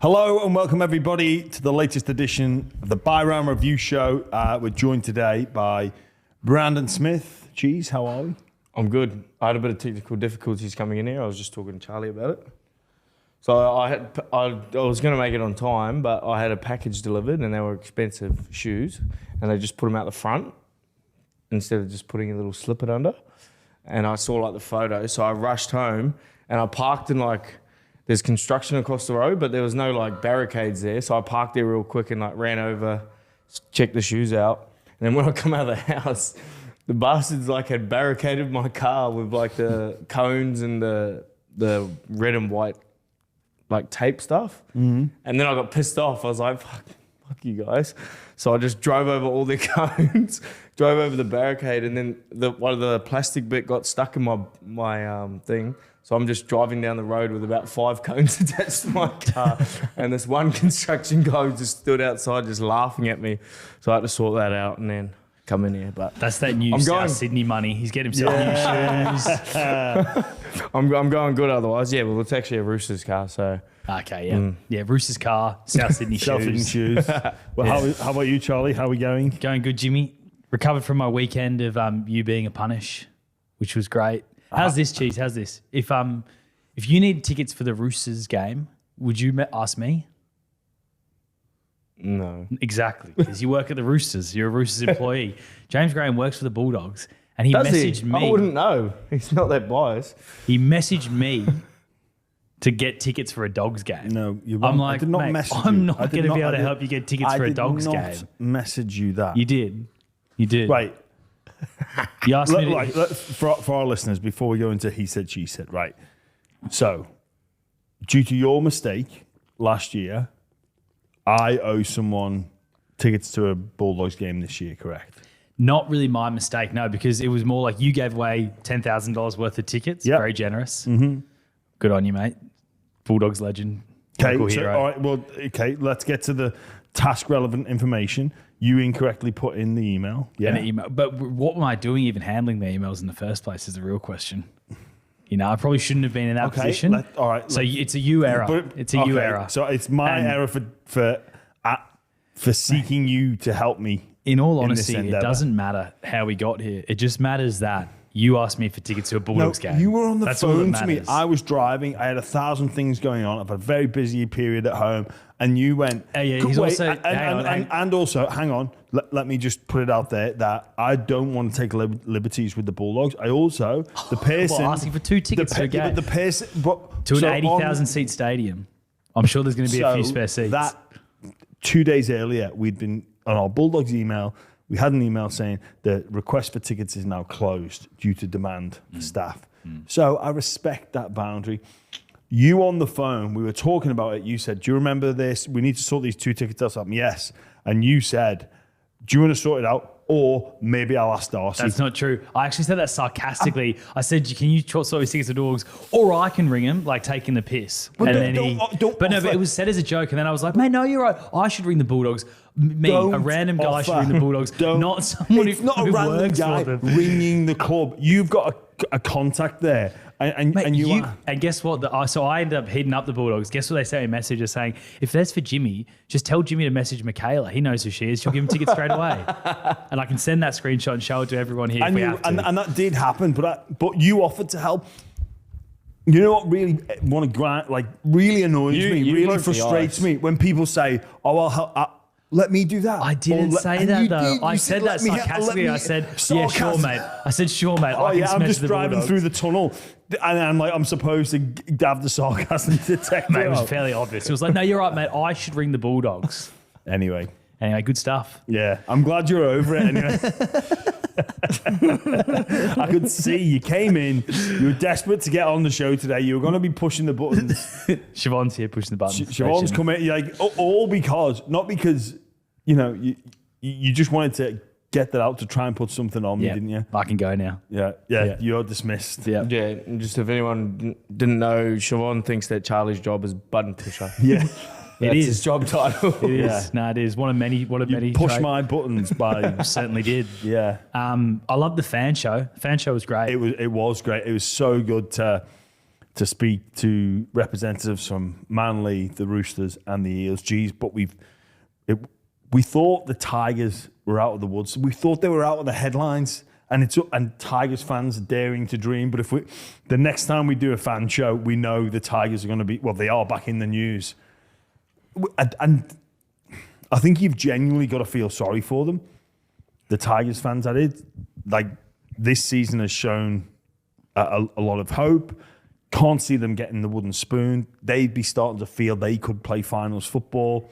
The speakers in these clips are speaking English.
Hello and welcome everybody to the latest edition of the Buy Round Review Show. We're joined today by Brandon Smith. Cheese, how are we? I'm good. I had a bit of technical difficulties coming in here. I was just talking to Charlie about it. So I was going to make it on time, but I had a package delivered and they were expensive shoes and they just put them out the front instead of just putting a little slipper under. And I saw like the photo, so I rushed home and I parked in there's construction across the road, but there was no like barricades there. So I parked there real quick and like ran over, checked the shoes out. And then when I come out of the house, the bastards like had barricaded my car with like the cones and the red and white like tape stuff. Mm-hmm. And then I got pissed off. I was like, fuck you guys. So I just drove over all the cones, drove over the barricade, and then one of the plastic bit got stuck in my thing. So I'm just driving down the road with about 5 cones attached to my car. And this one construction guy just stood outside just laughing at me. So I had to sort that out and then come in here. But that's that new South Sydney money. He's getting himself new shoes. I'm going good otherwise. Yeah, well, it's actually a Roosters car, so... Okay, yeah. Yeah, Roosters car, South Sydney shoes. South Sydney shoes. Well, how about you, Charlie? How are we going? Going good, Jimmy. Recovered from my weekend of you being a punish, which was great. How's this, Cheese? How's this? If you need tickets for the Roosters game, would you ask me? No. Exactly, because you work at the Roosters. You're a Roosters employee. James Graham works for the Bulldogs, and he messaged me. I wouldn't know. He's not that biased. He messaged me to get tickets for a Dogs game. No, you won't. I'm like, I did not mate, message I'm you. not going to be able to help you get tickets for a Dogs game. I did not message you that. You did. You did. Right. You asked me to... For our listeners, before we go into he said, she said, right. So, due to your mistake last year, I owe someone tickets to a Bulldogs game this year, correct? Not really my mistake, no, because it was more like you gave away $10,000 worth of tickets. Yep. Very generous. Mm-hmm. Good on you, mate. Bulldogs legend. Okay, so, all right, well, okay, let's get to the task-relevant information. You incorrectly put in the email. Yeah. An email. But what am I doing even handling the emails in the first place is the real question. You know, I probably shouldn't have been in that position. All right. So it's a you error. It's a you error. So it's my error for seeking you to help me. In all honesty, it doesn't matter how we got here. It just matters that you asked me for tickets to a Bulldogs game. You were on the phone to me. I was driving. I had 1,000 things going on. I've had a very busy period at home. And you went, he's wait, also, and also, hang on, let me just put it out there that I don't want to take liberties with the Bulldogs. I also, the person... asking for 2 tickets to a game. The person... To an 80,000 seat stadium. I'm sure there's going to be a few spare seats. That 2 days earlier, we'd been on our Bulldogs email, we had an email saying the request for tickets is now closed due to demand for staff. So I respect that boundary. You on the phone, we were talking about it. You said, do you remember this? We need to sort these 2 tickets out. Yes. And you said, do you want to sort it out? Or maybe I'll ask Darcy. That's not true. I actually said that sarcastically. I said, can you sort these tickets to Dogs? Or I can ring him, like taking the piss. But it was said as a joke. And then I was like, mate, no, you're right. I should ring the Bulldogs. A random guy should ring the Bulldogs. Not someone it's not a random guy ringing the club. You've got a contact there. And guess what? So I ended up hitting up the Bulldogs. Guess what they sent me a message saying, if that's for Jimmy, just tell Jimmy to message Michaela. He knows who she is. She'll give him tickets straight away. And I can send that screenshot and show it to everyone here if we have to. And that did happen, but you offered to help. You know what really really annoys me, really frustrates me when people say, "Oh, I'll help." Let me do that. I didn't say that though. I said that sarcastically. I said, yeah, sure, mate. I said, sure, mate. I'm just driving through the tunnel, and I'm supposed to have the sarcasm detector. Mate, it was fairly obvious. It was like, no, you're right, mate. I should ring the Bulldogs. Anyway, good stuff. Yeah, I'm glad you're over it anyway. I could see you came in. You were desperate to get on the show today. You were going to be pushing the buttons. Siobhan's here pushing the buttons. Siobhan's come in. You're like, not because you just wanted to get that out to try and put something on me, didn't you? I can go now. Yeah. You're dismissed. Yeah. Just if anyone didn't know, Siobhan thinks that Charlie's job is button pusher. Yeah. It is his job title. It is. Yeah. No, it is. One of many. Push my buttons by. Certainly did. Yeah. I love the fan show. Fan show was great. It was great. It was so good to to speak to representatives from Manly, the Roosters, and the Eels. Geez, but we thought the Tigers were out of the woods. We thought they were out of the headlines, and Tigers fans are daring to dream. But the next time we do a fan show, we know the Tigers are going to be. Well, they are back in the news, and I think you've genuinely got to feel sorry for them. The Tigers fans, I did. Like, this season has shown a lot of hope. Can't see them getting the wooden spoon. They'd be starting to feel they could play finals football.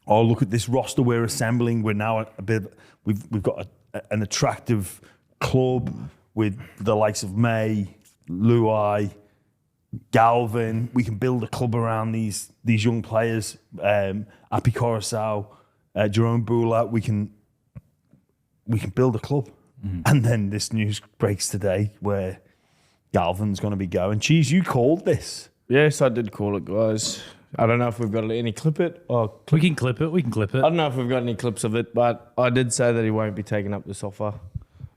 Oh, look at this roster we're assembling. We're now we've got an attractive club with the likes of May, Luai, Galvin. We can build a club around these young players. Api Coruscant, Jerome Bula. We can build a club. And then this news breaks today where Galvin's going to be going. Cheese, you called this. Yes, I did call it, guys. I don't know if we've got any clip it. We can clip it. I don't know if we've got any clips of it, but I did say that he won't be taking up this offer.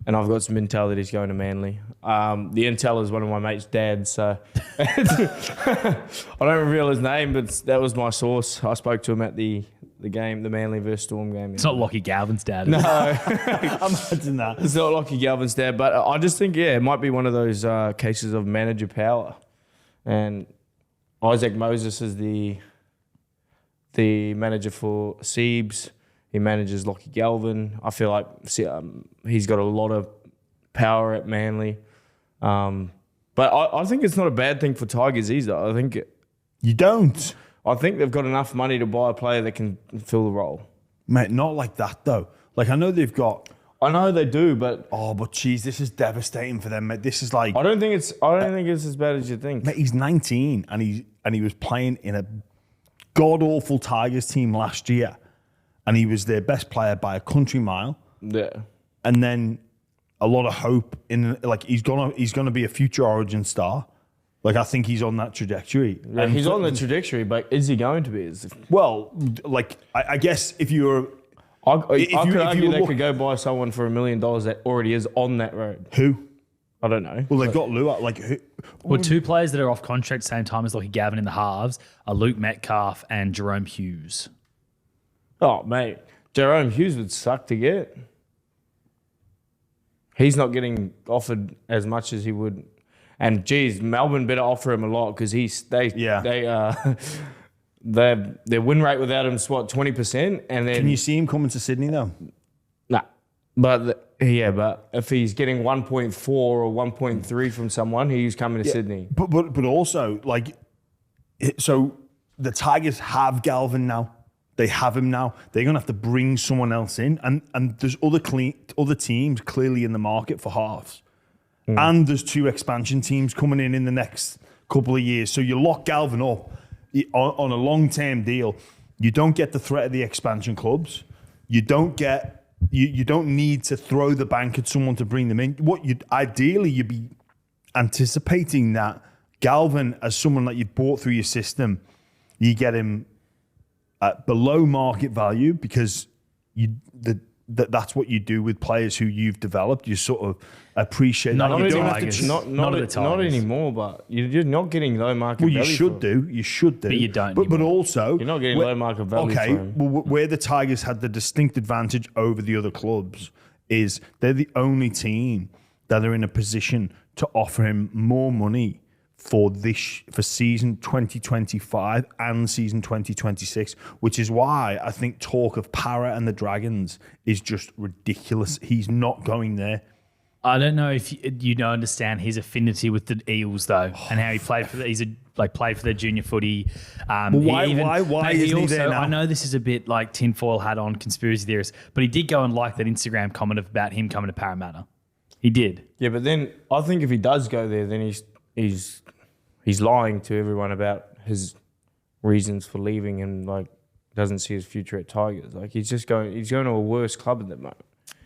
And I've got some intel that he's going to Manly. The intel is one of my mate's dads, so I don't reveal his name, but that was my source. I spoke to him at the game, the Manly versus Storm game. It's not Lachie Galvin's dad. No. Imagine that. It's not Lachie Galvin's dad, but I just think, it might be one of those cases of manager power. And Isaac Moses is the manager for Siebes. He manages Lachie Galvin. I feel like he's got a lot of power at Manly. But I think it's not a bad thing for Tigers either. You don't. I think they've got enough money to buy a player that can fill the role. Mate, not like that, though. Like, I know they've got... I know they do, but... Oh, but geez, this is devastating for them, mate. This is like... I don't think it's as bad as you think. Mate, he's 19, and he was playing in a god-awful Tigers team last year, and he was their best player by a country mile. Yeah. And then a lot of hope in... Like, he's gonna be a future Origin star. Like, I think he's on that trajectory. Yeah, he's on the trajectory, but is he going to be? Well, like, I guess if you're... I could argue they could go buy someone for $1 million that already is on that road. Who? I don't know. Well, they've got Lua. Like, who? Well, two players that are off contract same time as Lachie Galvin in the halves are Luke Metcalf and Jerome Hughes. Oh, mate. Jerome Hughes would suck to get. He's not getting offered as much as he would. And, geez, Melbourne better offer him a lot because their win rate without him is, 20%? And then, Can you see him coming to Sydney, though? Nah. But if he's getting 1.4 or 1.3 from someone, he's coming to Sydney. But also, like, so the Tigers have Galvin now. They have him now. They're going to have to bring someone else in. And there's other teams clearly in the market for halves. And there's 2 expansion teams coming in the next couple of years. So you lock Galvin up on a long-term deal. You don't get the threat of the expansion clubs. You don't get... You don't need to throw the bank at someone to bring them in. Ideally, you'd be anticipating that Galvin, as someone that you've bought through your system, you get him at below market value because that's what you do with players who you've developed. You sort of appreciate Not that. of You the don't Tigers. have to Not anymore, but you're not getting low market value. you should do. You should do. But you don't But anymore. also... You're not getting low market value Okay, for him. well, where the Tigers had the distinct advantage over the other clubs is they're the only team that are in a position to offer him more money for season 2025 and season 2026, which is why I think talk of Para and the Dragons is just ridiculous. He's not going there. I don't know if you don't understand his affinity with the Eels though, and how he played for played for their junior footy. Why isn't he there now? I know this is a bit like tinfoil hat on conspiracy theorist, but he did go and like that Instagram comment about him coming to Parramatta. He did. Yeah, but then I think if he does go there, then he's lying to everyone about his reasons for leaving and like doesn't see his future at Tigers. Like he's going to a worse club at the moment.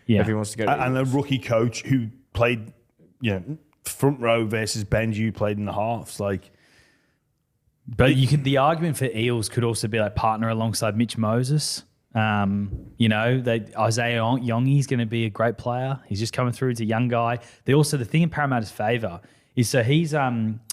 Yeah. If he wants to go to And a rookie coach who played, front row versus Benji who played in the halves. Like, but the argument for Eels could also be like partner alongside Mitch Moses. Isaiah Yongi's going to be a great player. He's just coming through. He's a young guy. The thing in Parramatta's favour is so he's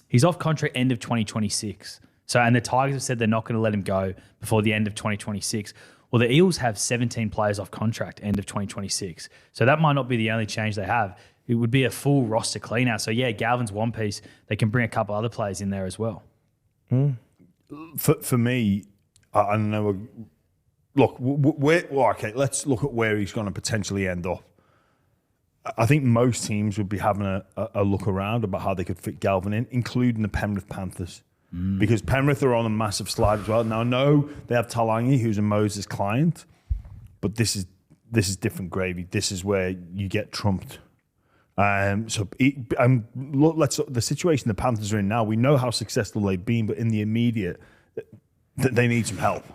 He's off contract end of 2026. So, and the Tigers have said they're not going to let him go before the end of 2026. Well, the Eels have 17 players off contract end of 2026. So that might not be the only change they have. It would be a full roster clean out. So, yeah, Galvin's one piece. They can bring a couple other players in there as well. For me, I don't know. Look, okay, let's look at where he's going to potentially end up. I think most teams would be having a look around about how they could fit Galvin in, including the Penrith Panthers. Because Penrith are on a massive slide as well. Now, I know they have Talangi, who's a Moses client, but this is different gravy. This is where you get trumped. The situation the Panthers are in now, we know how successful they've been, but in the immediate, they need some help.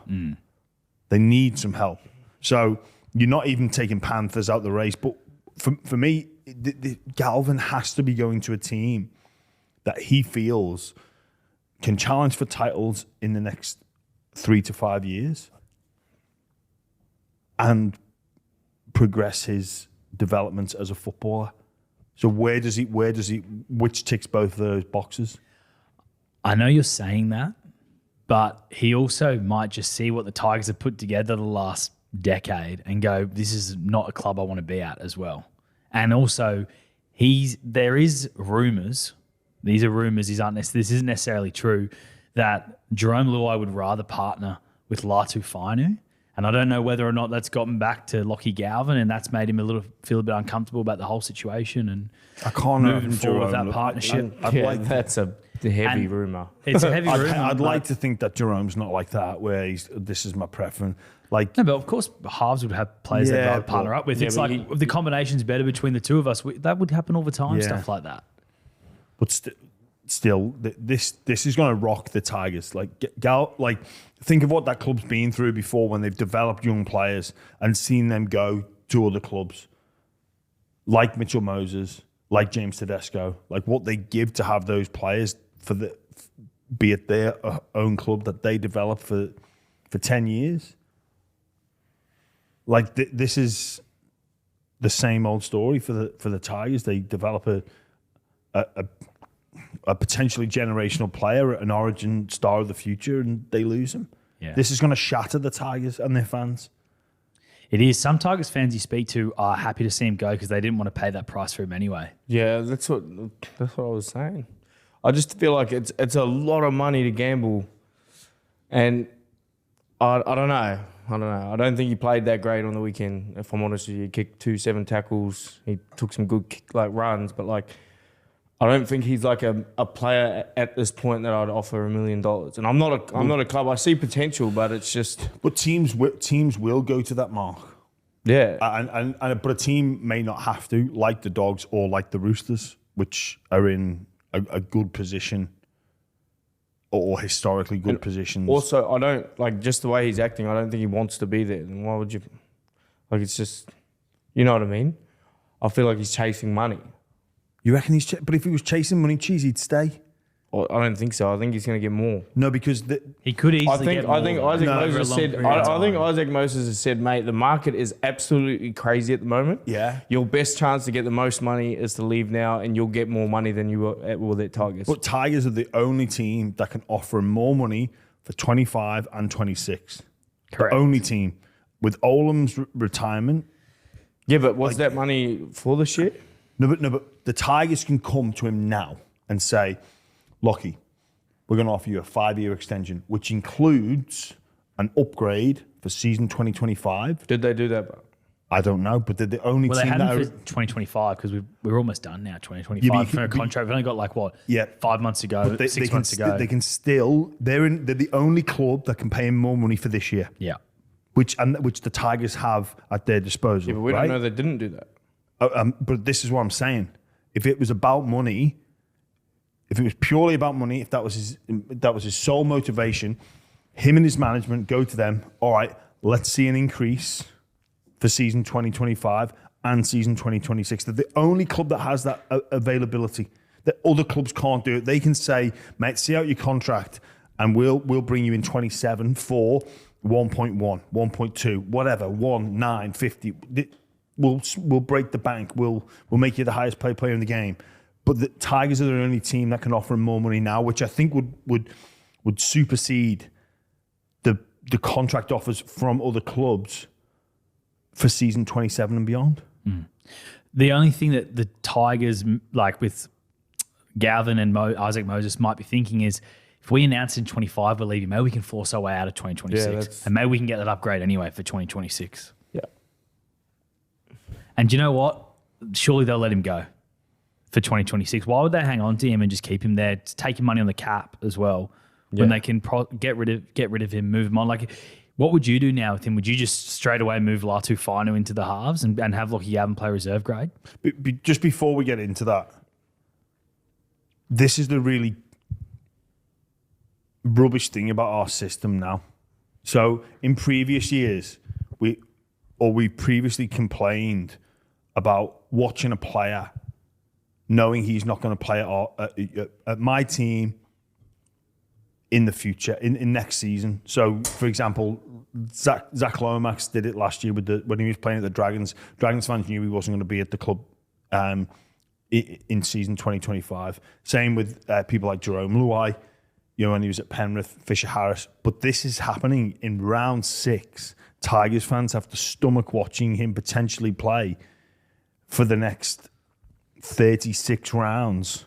They need some help. So you're not even taking Panthers out the race. But for me, Galvin has to be going to a team that he feels can challenge for titles in the next 3 to 5 years and progress his development as a footballer. So which ticks both of those boxes? I know you're saying that, but he also might just see what the Tigers have put together the last decade and go, this is not a club I want to be at as well. And also, there is rumours. These are rumours. This isn't necessarily true. That Jerome Luai would rather partner with Latu Fainu, and I don't know whether or not that's gotten back to Lachie Galvin, and that's made him feel a bit uncomfortable about the whole situation. And I can't moving forward with that partnership. That's a heavy rumour. It's a heavy rumour. I'd like to think that Jerome's not like that, where this is my preference. No, but of course, halves would have players they'd rather partner up with. It's like if the combination's better between the two of us, that would happen all the time. Stuff like that. But still, this is going to rock the Tigers. Think of what that club's been through before when they've developed young players and seen them go to other clubs, like Mitchell Moses, like James Tedesco, like what they give to have those players be it their own club that they develop for 10 years. This is the same old story for the Tigers. They develop a potentially generational player, an origin star of the future, and they lose him. Yeah. This is going to shatter the Tigers and their fans. It is. Some Tigers fans you speak to are happy to see him go because they didn't want to pay that price for him anyway. Yeah, that's what I was saying. I just feel like it's a lot of money to gamble, and I don't know. I don't think he played that great on the weekend. If I'm honest with you, he kicked 2 7 tackles. He took some good runs, but I don't think he's like a player at this point that I'd offer $1 million. And I'm not a club. I see potential, but it's just. But teams will go to that mark. Yeah, but a team may not have to, like the Dogs or like the Roosters, which are in a good position or historically good positions. Also, I don't just the way he's acting. I don't think he wants to be there. Then why would you? It's just, you know what I mean. I feel like he's chasing money. You reckon but if he was chasing money, he'd stay? Well, I don't think so. I think he's going to get more. No, because he could easily get more. I think Isaac Moses has said, mate, the market is absolutely crazy at the moment. Yeah. Your best chance to get the most money is to leave now, and you'll get more money than you will at Tigers. But Tigers are the only team that can offer more money for 25 and 26. Correct. The only team. With Olam's retirement. Yeah, but was that money for the shit? No, but the Tigers can come to him now and say, Lachie, we're going to offer you a 5-year extension, which includes an upgrade for season 2025. Did they do that? I don't know, but they're the only team they had that him for 2025 because we're almost done now. 2025 for a contract. We've only got 5 months to go, 6 months to go. They can still. They're the only club that can pay him more money for this year. Yeah, which the Tigers have at their disposal. Yeah, but we don't know they didn't do that. But this is what I'm saying. If it was about money. If it was purely about money, if that was his sole motivation, him and his management go to them, all right, let's see an increase for season 2025 and season 2026. They're the only club that has that availability. That other clubs can't do it. They can say, mate, see out your contract and we'll bring you in 27 for 1.1, 1.2, whatever, 1, 9, 50. We'll break the bank. We'll make you the highest paid player in the game. but the Tigers are the only team that can offer him more money now, which I think would supersede the contract offers from other clubs for season 27 and beyond. The only thing that the Tigers, like with Galvin and Isaac Moses, might be thinking is, if we announce in 25 we're leaving, maybe we can force our way out of 2026. And maybe we can get that upgrade anyway for 2026. Yeah. And do you know what? Surely they'll let him go for 2026. Why would they hang on to him and just keep him there, taking money on the cap as well, when they can get rid of him, move him on? Like, what would you do now with him? Would you just straight away move Latu Finu into the halves and have Lachie Galvin play reserve grade? Just before we get into that, this is the really rubbish thing about our system now. So in previous years, we previously complained about watching a player knowing he's not going to play at my team in the future, in next season. So, for example, Zach Lomax did it last year when he was playing at the Dragons. Dragons fans knew he wasn't going to be at the club in season 2025. Same with people like Jerome Luai, when he was at Penrith, Fisher Harris. But this is happening in round 6. Tigers fans have to stomach watching him potentially play for the next 36 rounds,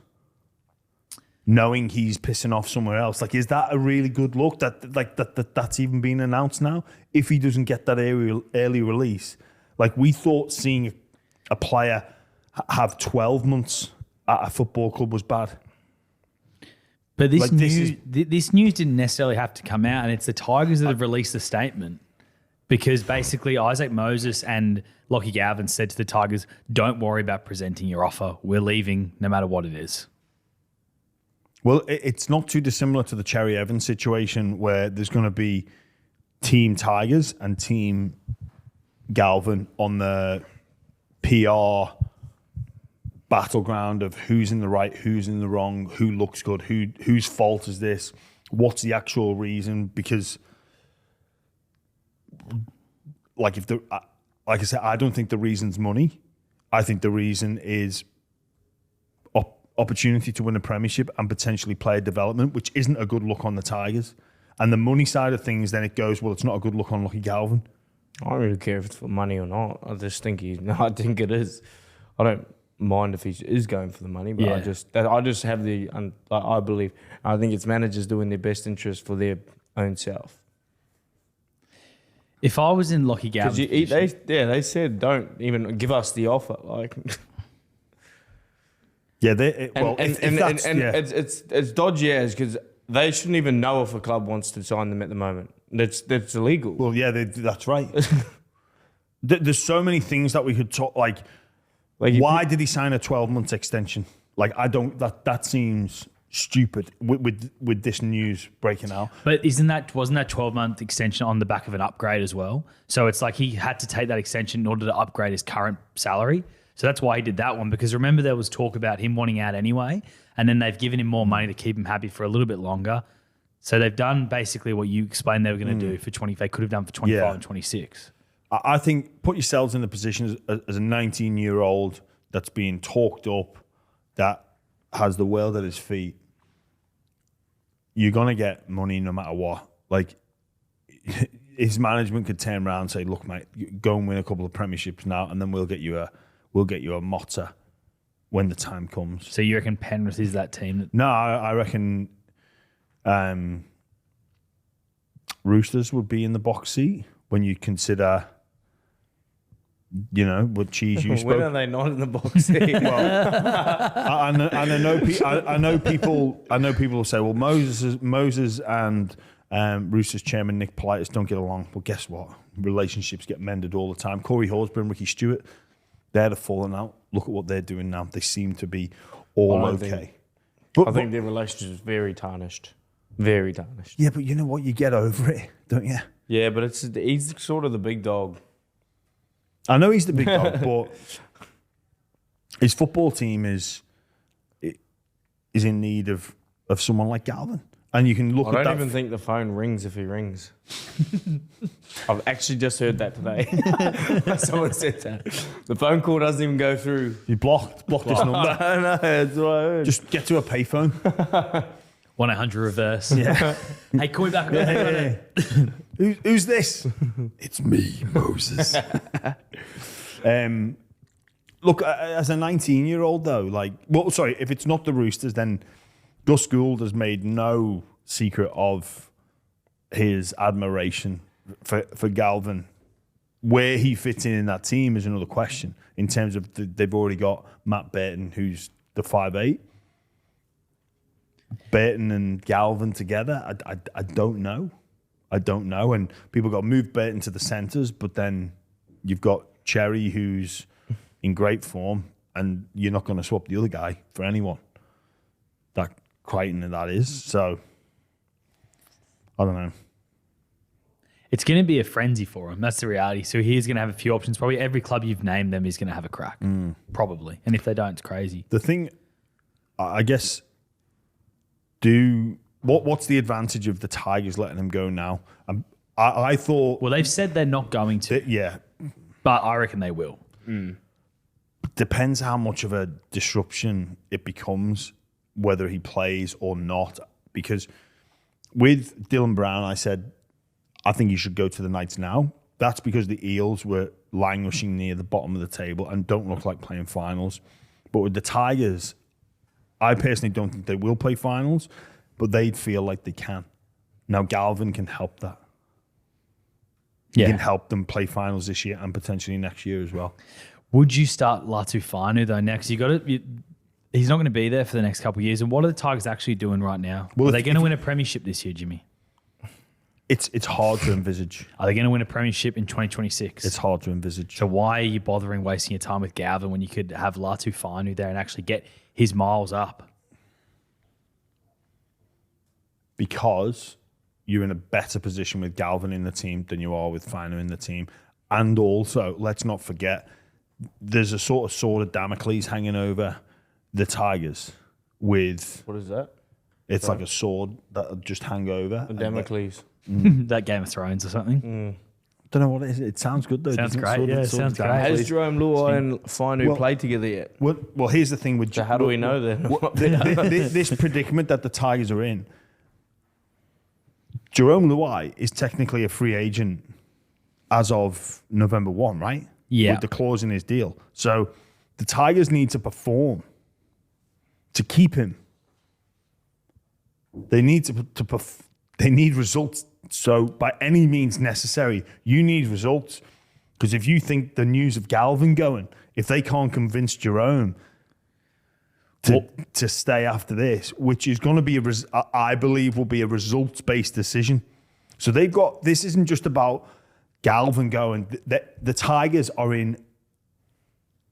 knowing he's pissing off somewhere else. Like, is that a really good look that's even been announced now? If he doesn't get that early release, like, we thought seeing a player have 12 months at a football club was bad. But this news didn't necessarily have to come out, and it's the Tigers that have released the statement, because basically Isaac Moses and Lachie Galvin said to the Tigers, don't worry about presenting your offer. We're leaving no matter what it is. Well, it's not too dissimilar to the Cherry Evans situation, where there's going to be Team Tigers and Team Galvin on the PR battleground of who's in the right, who's in the wrong, who looks good, whose fault is this, what's the actual reason? Because, like I said, I don't think the reason's money. I think the reason is opportunity to win a premiership and potentially player development, which isn't a good look on the Tigers. And the money side of things, then it goes, well, it's not a good look on Lachie Galvin. I don't really care if it's for money or not. I just think I think it is. I don't mind if he is going for the money, but I just have I believe, I think it's managers doing their best interest for their own self. If I was in Lachie Galvin, they said don't even give us the offer. Like, it's dodgy as, because they shouldn't even know if a club wants to sign them at the moment. That's illegal. Well, yeah, that's right. There's so many things that we could talk. Like why did he sign a 12-month extension? Like, I don't. That seems stupid with this news breaking out. But wasn't that 12-month extension on the back of an upgrade as well? So it's like he had to take that extension in order to upgrade his current salary. So that's why he did that one, because remember there was talk about him wanting out anyway, and then they've given him more money to keep him happy for a little bit longer. So they've done basically what you explained they were going to do for 20. They could have done for 25 and 26. I think put yourselves in the position as a 19-year-old that's being talked up, that has the world at his feet. You're going to get money no matter what. Like, his management could turn around and say, look, mate, go and win a couple of premierships now, and then we'll get you a Motta when the time comes. So you reckon Penrith is that team? No, I reckon Roosters would be in the box seat when you consider, what cheese you spoke. When are they not in the box seat? Well, I know people will say, well, Moses and Roosters chairman Nick Politis don't get along. Well, guess what? Relationships get mended all the time. Corey Horsburgh and Ricky Stewart, they'd have fallen out. Look at what they're doing now. They seem to be all okay. I think their relationship is very tarnished. Very tarnished. Yeah, but you know what? You get over it, don't you? Yeah, but he's sort of the big dog. I know he's the big dog, but his football team is in need of someone like Galvin. And you can look I at don't that. even think the phone rings if he rings. I've actually just heard that today. Someone said that. The phone call doesn't even go through. You block this number. I know, that's what I heard. Just get to a payphone. 1-800 reverse. Yeah. Hey, call me back. Who's this? It's me, Moses. Look, as a 19-year-old though, if it's not the Roosters, then Gus Gould has made no secret of his admiration for Galvin. Where he fits in that team is another question. In terms of they've already got Matt Burton, who's the 5'8". Burton and Galvin together, I don't know. I don't know. And people got moved Burton to the centres, but then you've got Cherry, who's in great form, and you're not going to swap the other guy for anyone. That Crichton, that is. So, I don't know. It's going to be a frenzy for him. That's the reality. So he's going to have a few options. Probably every club you've named them is going to have a crack. Probably. And if they don't, it's crazy. The thing, I guess, what's the advantage of the Tigers letting him go now? I thought... Well, they've said they're not going to. Yeah. But I reckon they will. Depends how much of a disruption it becomes, whether he plays or not. Because with Dylan Brown, I said, I think he should go to the Knights now. That's because the Eels were languishing near the bottom of the table and don't look like playing finals. But with the Tigers, I personally don't think they will play finals, but they'd feel like they can. Now, Galvin can help that. He can help them play finals this year and potentially next year as well. Would you start Latufanu though next? He's not going to be there for the next couple of years. And what are the Tigers actually doing right now? Are they going to win a premiership this year, Jimmy? It's hard to envisage. Are they going to win a premiership in 2026? It's hard to envisage. So why are you bothering wasting your time with Galvin when you could have Latufanu there and actually get his miles up? Because you're in a better position with Galvin in the team than you are with Finu in the team. And also, let's not forget, there's a sort of sword of Damocles hanging over the Tigers with... What is that? It's like a sword that'll just hang over. Damocles. That Game of Thrones or something. Don't know what it is. It sounds good though. Sounds doesn't great. it? Sounds great. Has Jerome Luai and Finu played together yet? Well, here's the thing with... So how do we know then? This predicament that the Tigers are in, Jerome Luai is technically a free agent as of November 1, right? Yeah. With the clause in his deal. So the Tigers need to perform to keep him. They need they need results. So by any means necessary, you need results. Because if you think the news of Galvin going, if they can't convince Jerome to stay after this, which is going to be, I believe, will be a results-based decision. So they've got, this isn't just about Galvin going. The Tigers are in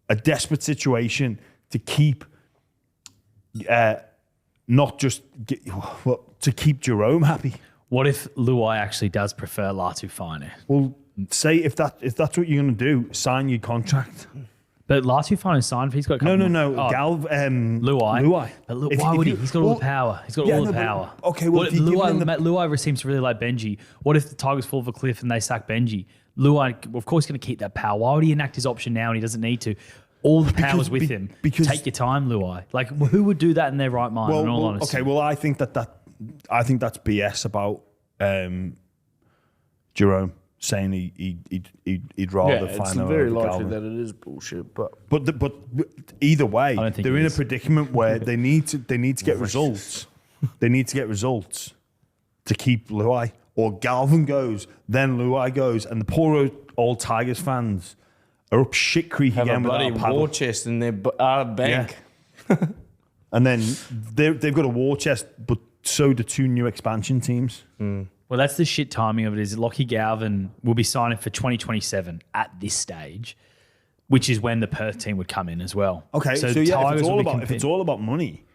a desperate situation to keep, not just, to keep Jerome happy. What if Luai actually does prefer Latufanu? Well, say if that's what you're going to do, sign your contract. But Latufanu signed if he's got a couple No. Oh, Luai. But why would he? He's got all the power. He's got all the power. Okay, well, if you give him Luai seems to really like Benji. What if the Tigers fall off a cliff and they sack Benji? Luai, of course, going to keep that power. Why would he enact his option now and he doesn't need to? All the power's with him. Because take your time, Luai. Like, who would do that in their right mind? In all honesty. Okay, well, I think that's BS about Jerome saying he'd rather find it's very likely that it is bullshit. But either way, I don't think they're in a predicament where they need to get results. They need to get results to keep Luai. Or Galvin goes, then Luai goes, and the poor old Tigers fans are up shit creek have again a with bloody our paddle. war chest in their bank. Yeah. And then they've got a war chest, but so do two new expansion teams. Well, that's the shit timing of it. Is Lachie Galvin will be signing for 2027 at this stage, which is when the Perth team would come in as well. Okay, so yeah, if it's all about money,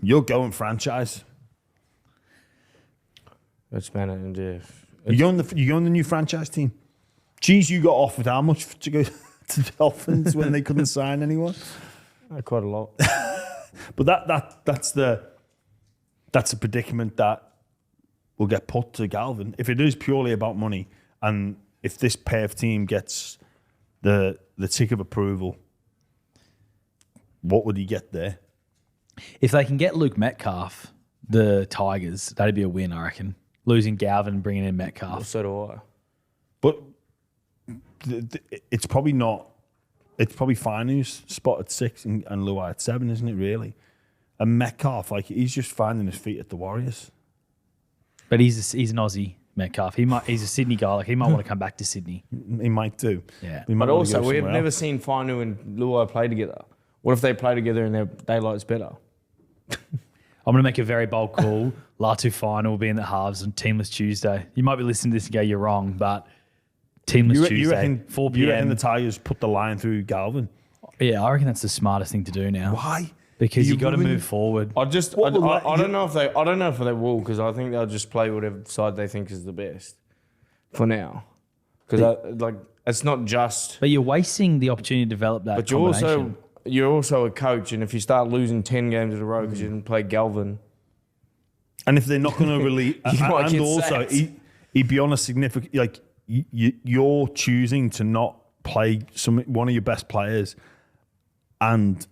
you're going franchise. That's man and Jeff. You going the new franchise team. Geez, you got offered how much to go to the Dolphins when they couldn't sign anyone? Quite a lot. But that's the predicament that will get put to Galvin. If it is purely about money, and if this Perth team gets the tick of approval, what would he get there? If they can get Luke Metcalf, the Tigers, that'd be a win, I reckon. Losing Galvin, bringing in Metcalf. Well, so do I. But it's probably not. It's probably Finu's spot at 6 and Luai at 7, isn't it? Really, and Metcalf, like he's just finding his feet at the Warriors. But he's an Aussie Metcalf. He's a Sydney guy. Like he might want to come back to Sydney. He might do. Yeah. He might But want to also, go we've somewhere never else. seen Finu and Luai play together. What if they play together and their daylight's better? I'm going to make a very bold call. Latu Final will be in the halves on Teamless Tuesday. You might be listening to this and go, you're wrong, but Teamless Tuesday, 4 p.m. You reckon the Tigers put the line through Galvin? Yeah, I reckon that's the smartest thing to do now. Why? Because you got to move forward. I don't know if they will, because I think they'll just play whatever side they think is the best for now. Because it's not just. But you're wasting the opportunity to develop that. But combination. you're also a coach, and if you start losing 10 games in a row because you didn't play Galvin, And if they're not going to release, might and get also sacked. he'd be on a significant, like you're choosing to not play one of your best players, and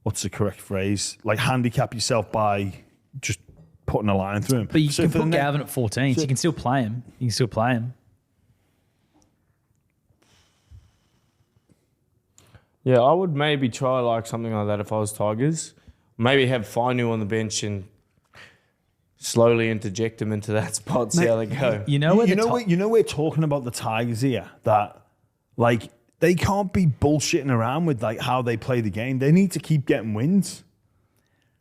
what's the correct phrase? Like handicap yourself by just putting a line through him. But you can put Galvin at 14, so you can still play him. You can still play him. yeah, I would maybe try like something like that if I was Tigers. Maybe have Finu on the bench and slowly interject him into that spot, see how they go. You know we're talking about the Tigers here, that like they can't be bullshitting around with like how they play the game. They need to keep getting wins.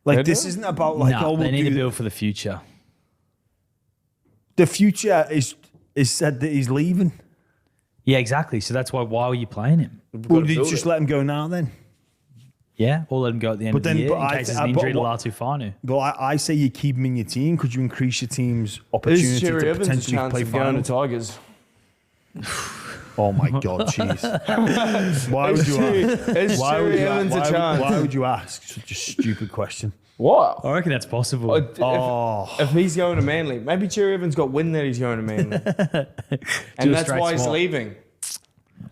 Like this isn't about like they need to build for the future. The future is said that he's leaving. Yeah, exactly. So that's why were you playing him? Well, did you just let him go now then? Yeah, or let him go at the end of the year in case there's an injury to Latu Finu. Well, I say you keep him in your team. Could you increase your team's opportunity Is Cherry to Evans a potentially chance play of going to final? Tigers? Oh my God, jeez! Why would you ask? Is Cherry Evans a chance? Why would you ask such a stupid question? What? I reckon that's possible. If he's going to Manly, maybe Cherry Evans got wind that he's going to Manly, and that's why he's leaving.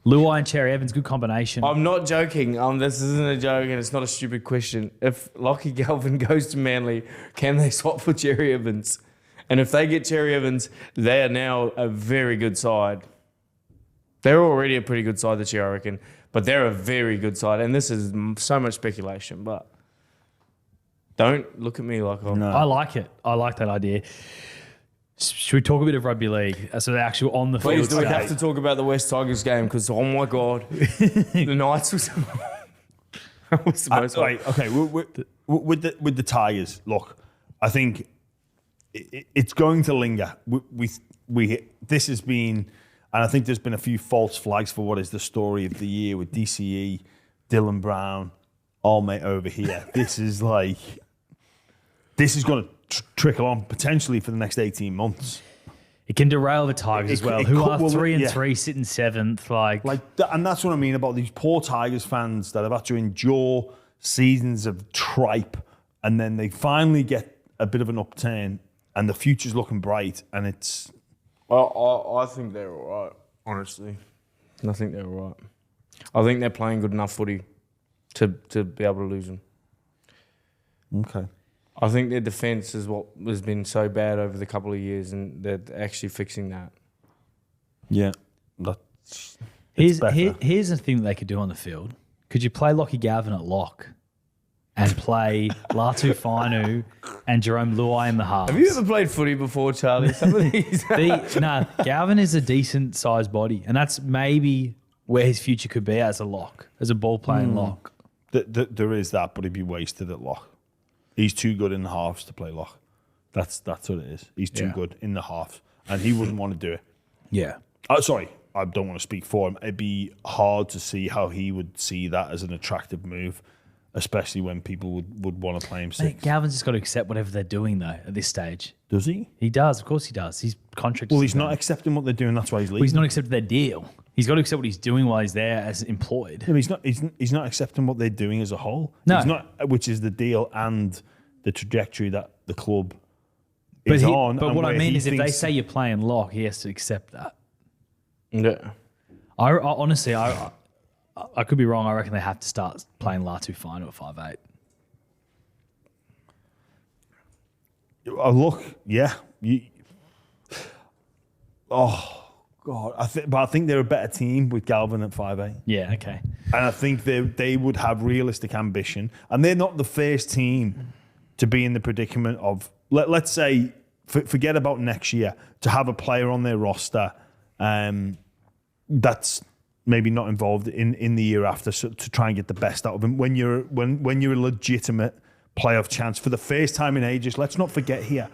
Luai and Cherry Evans, good combination. I'm not joking. This isn't a joke, and it's not a stupid question. If Lachie Galvin goes to Manly, can they swap for Cherry Evans? And if they get Cherry Evans, they are now a very good side. They're already a pretty good side this year, I reckon, but they're a very good side. And this is so much speculation, but don't look at me like I'm... No. I like it. I like that idea. Should we talk a bit of rugby league? So the actual on the Please, field. do we have to talk about the West Tigers game? Because, oh my God, the Knights was... was the most... Okay, with the Tigers, look, I think it's going to linger. This has been... And I think there's been a few false flags for what is the story of the year with DCE, Dylan Brown, all mate over here. This is going to trickle on potentially for the next 18 months. It can derail the Tigers as well, who are 3-3, sitting 7th. And that's what I mean about these poor Tigers fans that have had to endure seasons of tripe, and then they finally get a bit of an upturn, and the future's looking bright, and it's... I think they're all right, honestly. I think they're all right. I think they're playing good enough footy to be able to lose them. Okay. I think their defence is what has been so bad over the couple of years, and they're actually fixing that. Yeah. Here's the thing that they could do on the field. Could you play Lachie Galvin at lock and play Latu Finu and Jerome Luai in the halves? Have you ever played footy before, Charlie? Some of these... Galvin is a decent-sized body, and that's maybe where his future could be as a lock, as a ball-playing lock. There is that, but he'd be wasted at lock. He's too good in the halves to play lock. That's what it is. He's too good in the halves, and he wouldn't want to do it. Yeah. Sorry, I don't want to speak for him. It'd be hard to see how he would see that as an attractive move, especially when people would want to play him 6. Mate, Galvin's just got to accept whatever they're doing, though, at this stage. Does he? He does. Of course he does. He's contracted. Well, he's not accepting what they're doing. That's why he's leaving. Well, he's not accepting their deal. He's got to accept what he's doing while he's there as employed. No, he's not accepting what they're doing as a whole. No. He's not, which is the deal and the trajectory that the club is on. But and what I where mean he is, if they thinks- say you're playing lock, he has to accept that. Yeah. I honestly, I could be wrong. I reckon they have to start playing Latu Fino at 5'8". Look, yeah. Oh, God. I think they're a better team with Galvin at 5'8". Yeah, okay. And I think they would have realistic ambition. And they're not the first team to be in the predicament of, let's say, forget about next year, to have a player on their roster that's maybe not involved in the year after, so to try and get the best out of him. When you're a legitimate playoff chance for the first time in ages, let's not forget here,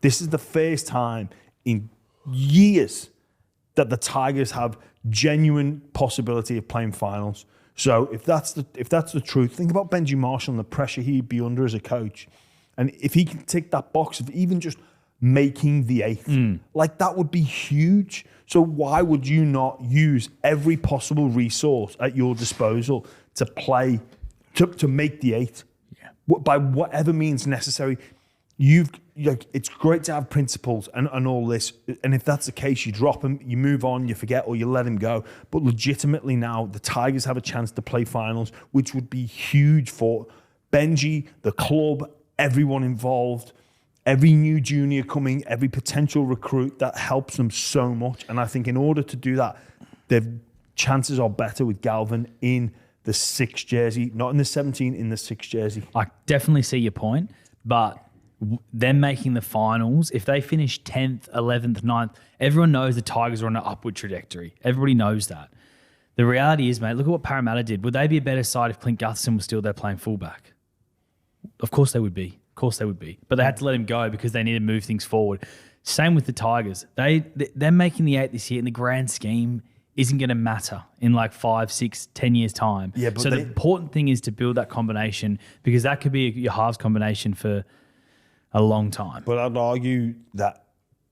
this is the first time in years that the Tigers have genuine possibility of playing finals. So if that's the truth, think about Benji Marshall and the pressure he'd be under as a coach. And if he can tick that box of even just making the eighth, like that would be huge. So why would you not use every possible resource at your disposal to play, to make the eighth? Yeah. By whatever means necessary. It's great to have principles and all this. And if that's the case, you drop him, you move on, you forget, or you let him go. But legitimately now, the Tigers have a chance to play finals, which would be huge for Benji, the club, everyone involved, every new junior coming, every potential recruit. That helps them so much. And I think in order to do that, their chances are better with Galvin in the 6 jersey, not in the 17, in the 6 jersey. I definitely see your point, but them making the finals, if they finish 10th, 11th, 9th, everyone knows the Tigers are on an upward trajectory. Everybody knows that. The reality is, mate, look at what Parramatta did. Would they be a better side if Clint Gutherson was still there playing fullback? Of course they would be. Of course they would be. But they had to let him go because they needed to move things forward. Same with the Tigers. They're making the 8 this year in the grand scheme isn't going to matter in like 5, 6, 10 years' time. Yeah, but so the important thing is to build that combination, because that could be your halves combination for a long time. But I'd argue that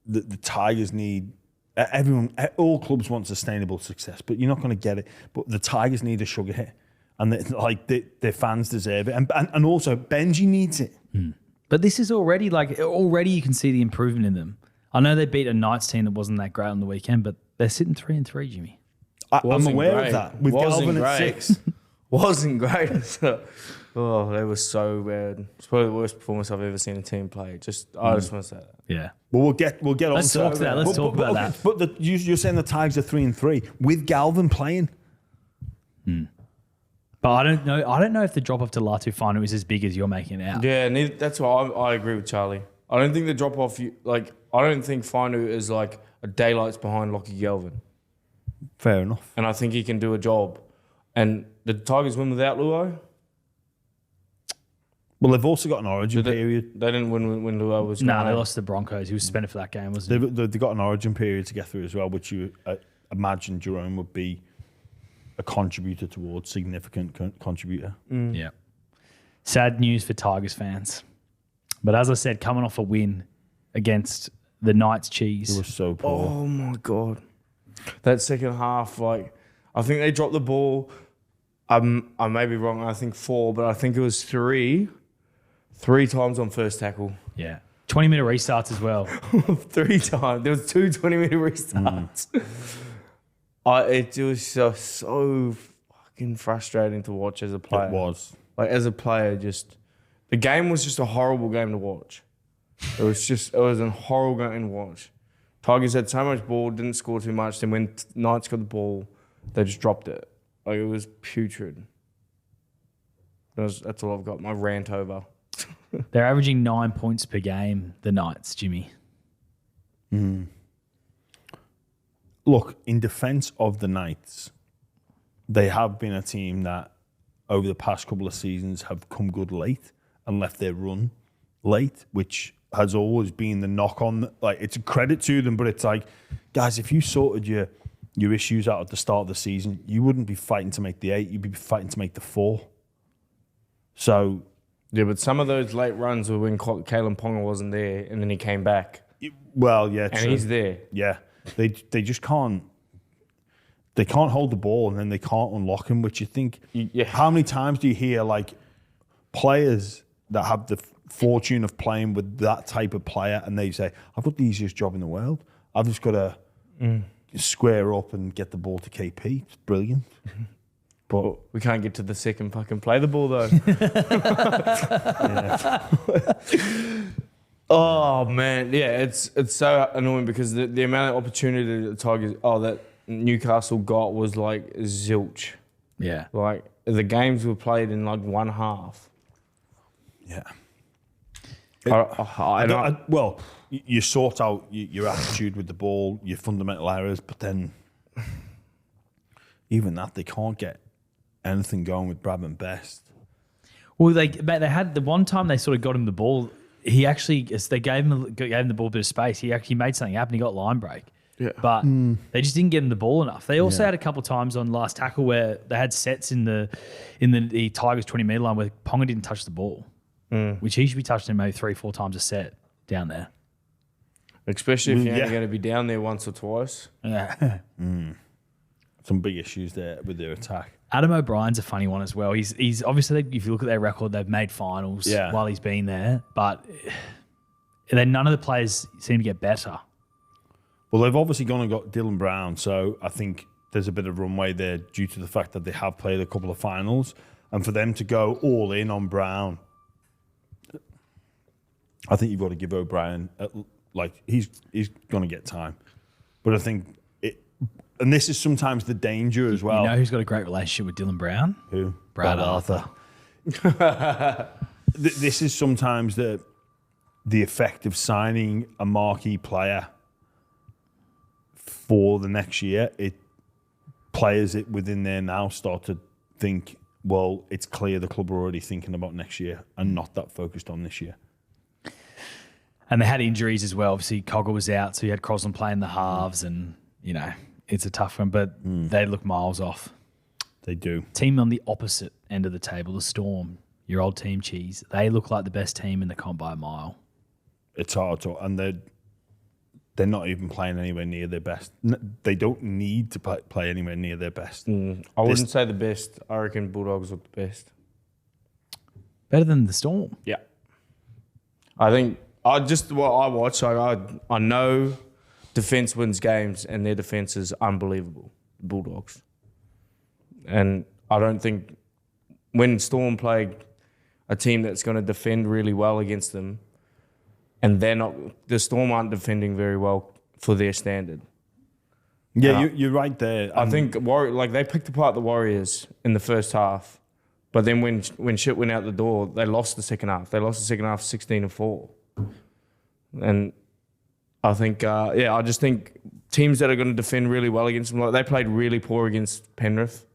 the Tigers need everyone. All clubs want sustainable success, but you're not going to get it. But the Tigers need a sugar hit, and their fans deserve it, and also Benji needs it. But this is already you can see the improvement in them. I know they beat a Knights team that wasn't that great on the weekend, but they're sitting 3-3, Jimmy. I'm aware of that. With Galvin at 6. Wasn't great. Oh, they were so bad. It's probably the worst performance I've ever seen a team play. I just want to say that. Yeah. Well, we'll get on to that. Let's talk about that. But you're saying the Tigers are 3-3 with Galvin playing. But I don't know if the drop off to Latu Fino is as big as you're making it out. Yeah, that's why I agree with Charlie. I don't think the drop off, I don't think Fino is like a daylights behind Lachie Galvin. Fair enough. And I think he can do a job. And the Tigers win without Luo? Well, they've also got an origin period. They didn't win when Luo was gone. No, they lost to the Broncos. He was suspended for that game, wasn't he? They've got an origin period to get through as well, which you imagine Jerome would be a contributor towards, significant contributor. Yeah. Sad news for Tigers fans. But as I said, coming off a win against the Knights Cheese. It was so poor. Oh, my God. That second half, I think they dropped the ball. I may be wrong. I think 4, but I think it was 3 times on first tackle. Yeah. 20-minute restarts as well. 3 times. There was 2 20-minute restarts. It was just so fucking frustrating to watch as a player. It was. As a player, the game was just a horrible game to watch. It was a horrible game to watch. Tigers had so much ball, didn't score too much. Then when Knights got the ball, they just dropped it. It was putrid. That's all I've got. My rant over. They're averaging 9 points per game, the Knights, Jimmy. Look, in defence of the Knights, they have been a team that over the past couple of seasons have come good late and left their run late, which has always been the knock on. It's a credit to them, but it's like, guys, if you sorted your issues out at the start of the season, you wouldn't be fighting to make the 8, you'd be fighting to make the 4. So... Yeah, but some of those late runs were when Kalen Ponga wasn't there and then he came back. Well, yeah, and he's there. Yeah. They just can't... They can't hold the ball and then they can't unlock him, which you think... Yeah. How many times do you hear, players that have fortune of playing with that type of player, and they say, I've got the easiest job in the world. I've just got to square up and get the ball to KP. It's brilliant. But we can't get to the second fucking play the ball, though. Oh, man. Yeah, it's so annoying because the amount of opportunity that the Tigers, that Newcastle got was like zilch. Yeah. Like, the games were played in like one half. Yeah. Well, you sort out your attitude with the ball, your fundamental errors, but then even that, they can't get anything going with Bradman Best. Well, they had the one time they sort of got him the ball. He actually, they gave him the ball a bit of space. He actually made something happen. He got line break. Yeah. But they just didn't get him the ball enough. They also had a couple of times on last tackle where they had sets in the Tigers 20-metre line where Ponga didn't touch the ball, which he should be touching maybe 3-4 times a set down there. Especially if you're only going to be down there once or twice. Yeah. Some big issues there with their attack. Adam O'Brien's a funny one as well. He's obviously, if you look at their record, they've made finals while he's been there, but then none of the players seem to get better. Well, they've obviously gone and got Dylan Brown, so I think there's a bit of runway there due to the fact that they have played a couple of finals, and for them to go all in on Brown, I think you've got to give O'Brien, he's going to get time. But I think, and this is sometimes the danger as well. You know who's got a great relationship with Dylan Brown? Who? Brad Arthur. This is sometimes the effect of signing a marquee player for the next year. Players within there now start to think, well, it's clear the club are already thinking about next year and not that focused on this year. And they had injuries as well. Obviously, Cogger was out, so you had Crosland playing the halves, and, it's a tough one, but they look miles off. They do. Team on the opposite end of the table, the Storm, your old team, Cheese, they look like the best team in the comp by a mile. It's hard to, and they're not even playing anywhere near their best. They don't need to play anywhere near their best. I wouldn't say the best. I reckon Bulldogs look the best. Better than the Storm? Yeah. I think, what I watch, I know defence wins games and their defence is unbelievable, Bulldogs. And I don't think when Storm play a team that's going to defend really well against them, and the Storm aren't defending very well for their standard. Yeah, you're right there. I think they picked apart the Warriors in the first half, but then when shit went out the door, they lost the second half. They lost the second half 16-4. And I think, I just think teams that are going to defend really well against them, they played really poor against Penrith.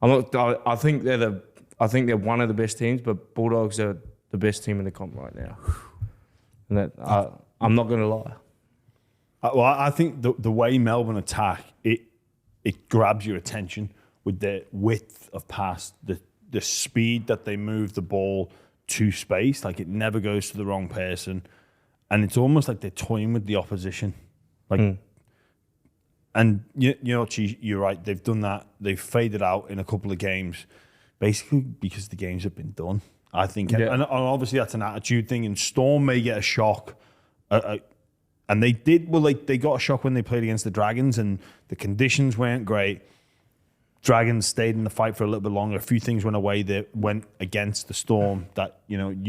I think they're one of the best teams, but Bulldogs are the best team in the comp right now. And that I'm not going to lie. Well, I think the way Melbourne attack, it grabs your attention with their width of pass, the speed that they move the ball to space. Like, it never goes to the wrong person. And it's almost like they're toying with the opposition. And you're right, they've done that. They've faded out in a couple of games, basically because the games have been done. I think, and obviously that's an attitude thing. And Storm may get a shock, and they did. Well, they got a shock when they played against the Dragons, and the conditions weren't great. Dragons stayed in the fight for a little bit longer. A few things went away that went against the Storm. That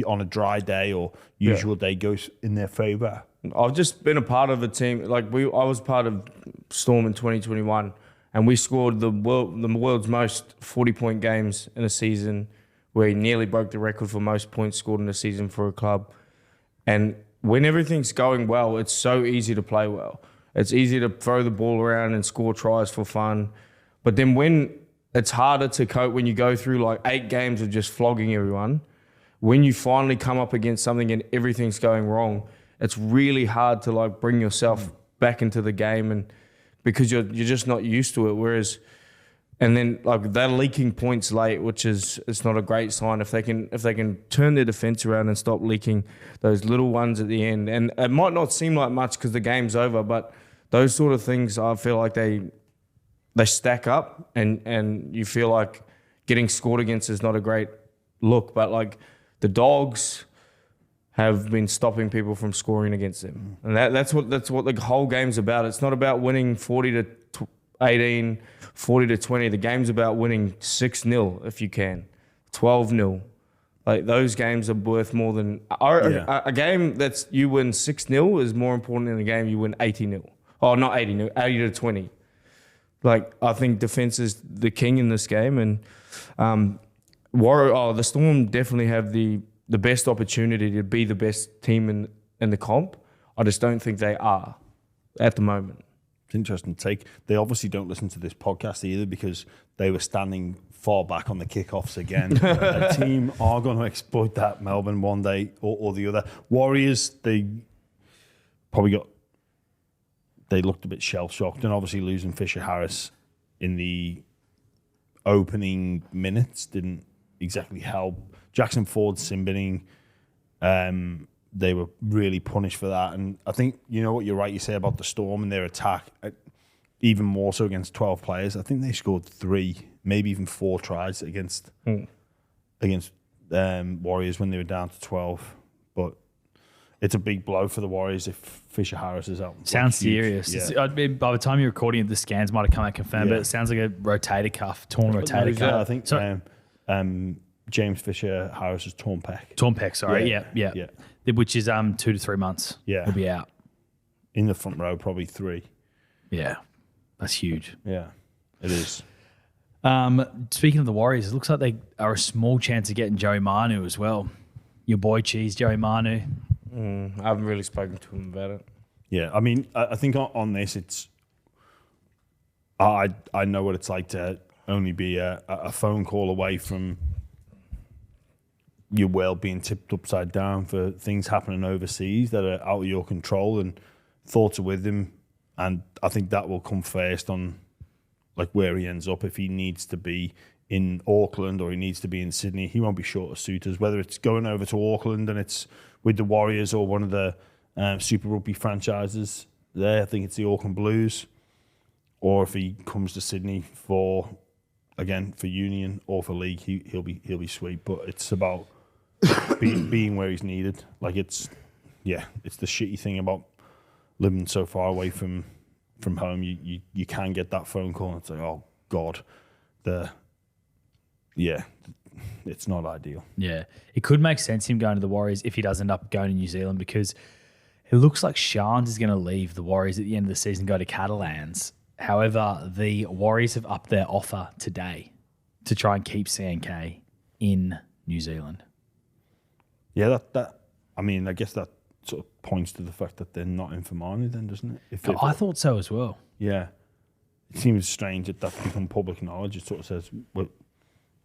on a dry day or usual day goes in their favour. I've just been a part of a team. I was part of Storm in 2021, and we scored the world's most 40-point games in a season, where he nearly broke the record for most points scored in a season for a club. And when everything's going well, it's so easy to play well. It's easy to throw the ball around and score tries for fun. But then when it's harder to cope, when you go through 8 games of just flogging everyone, when you finally come up against something and everything's going wrong, it's really hard to bring yourself back into the game, and because you're just not used to it. Whereas, and then they're leaking points late, which it's not a great sign. If they can turn their defense around and stop leaking those little ones at the end, and it might not seem like much because the game's over, but those sort of things, I feel like they stack up, and you feel like getting scored against is not a great look. But the Dogs, have been stopping people from scoring against them. And that's what the whole game's about. It's not about winning 40 to 18, 40 to 20. The game's about winning 6-0 if you can, 12-0. Like, those games are worth more than a game that's you win 6-0 is more important than a game you win 80-0. Oh, not 80-0, 80 to 20. Like, I think defense is the king in this game, and the Storm definitely have the best opportunity to be the best team in the comp. I just don't think they are at the moment. It's interesting take. They obviously don't listen to this podcast either because they were standing far back on the kickoffs again. A team are going to exploit that, Melbourne, one day or the other. Warriors, they looked a bit shell-shocked, and obviously losing Fisher Harris in the opening minutes didn't exactly help. Jackson Ford sin-binning, they were really punished for that. And I think, you know what you're right, you say about the Storm and their attack, even more so against 12 players. I think they scored 3, maybe even 4 tries against Warriors when they were down to 12. But it's a big blow for the Warriors if Fisher Harris is out. Sounds serious. Yeah. By the time you're recording it, the scans might have come out confirmed, but it sounds like a rotator cuff, torn rotator cuff. I think James Fisher Harris's torn pec. Torn pec, sorry. Yeah. Which is 2 to 3 months. Yeah. He'll be out. In the front row, probably 3. Yeah. That's huge. Yeah, it is. Speaking of the Warriors, it looks like they are a small chance of getting Joey Manu as well. Your boy Cheese, Joey Manu. I haven't really spoken to him about it. Yeah, I mean, I think on this, it's... I know what it's like to only be a phone call away from your world being tipped upside down for things happening overseas that are out of your control, and thoughts are with him. And I think that will come first on like where he ends up. If he needs to be in Auckland or he needs to be in Sydney, he won't be short of suitors, whether it's going over to Auckland and it's with the Warriors or one of the Super Rugby franchises there. I think it's the Auckland Blues. Or if he comes to Sydney for Union or for League, he'll be sweet. But it's about being where he's needed. Like it's the shitty thing about living so far away from home. You can get that phone call and it's like, oh God, it's not ideal. Yeah, it could make sense him going to the Warriors if he does end up going to New Zealand, because it looks like Shans is going to leave the Warriors at the end of the season, go to Catalans. However, the Warriors have upped their offer today to try and keep CNK in New Zealand. Yeah, I guess that sort of points to the fact that they're not in for Manu then, doesn't it? I thought so as well. Yeah. It seems strange that that's become public knowledge. It sort of says, well,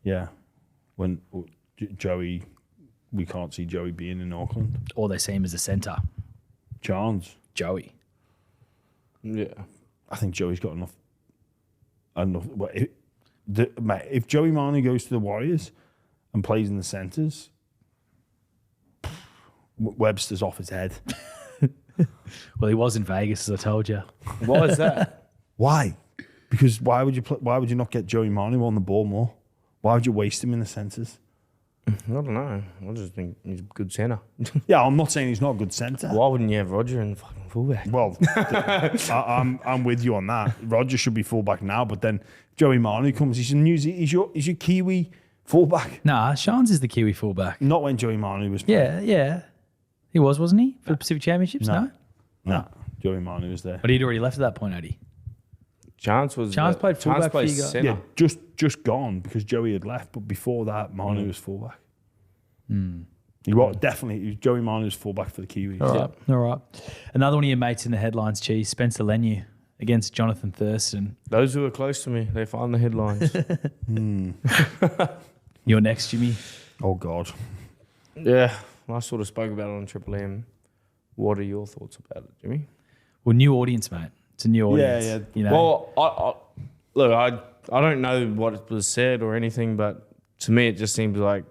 yeah, when Joey, we can't see Joey being in Auckland. Or they see him as a centre. Chance. Joey. Yeah. I think Joey's got enough. Well, if Joey Manu goes to the Warriors and plays in the centres, Webster's off his head. Well, he was in Vegas, as I told you. Why is that? Why? Because why would you not get Joey Manu on the ball more? Why would you waste him in the centres? I don't know. I just think he's a good centre. Yeah, I'm not saying he's not a good centre. Why wouldn't you have Roger in fucking fullback? Well, I'm with you on that. Roger should be fullback now, but then Joey Manu comes. He's he's your Kiwi fullback. Nah, Shans is the Kiwi fullback. Not when Joey Manu was playing. Yeah. He wasn't he? For the Pacific Championships? No. Joey Manu was there. But he'd already left at that point, had he? Chance played fullback for you guys. Yeah, just gone because Joey had left. But before that, Manu was fullback. He was definitely Joey Manu's fullback for the Kiwis. All right. Another one of your mates in the headlines, Cheese, Spencer Leniu against Johnathan Thurston. Those who are close to me, they find the headlines. You're next, Jimmy. Oh God. Yeah, I sort of spoke about it on Triple M. What are your thoughts about it, Jimmy? Well, new audience, mate. It's a new audience. Yeah. You know? Well, I don't know what was said or anything, but to me it just seems like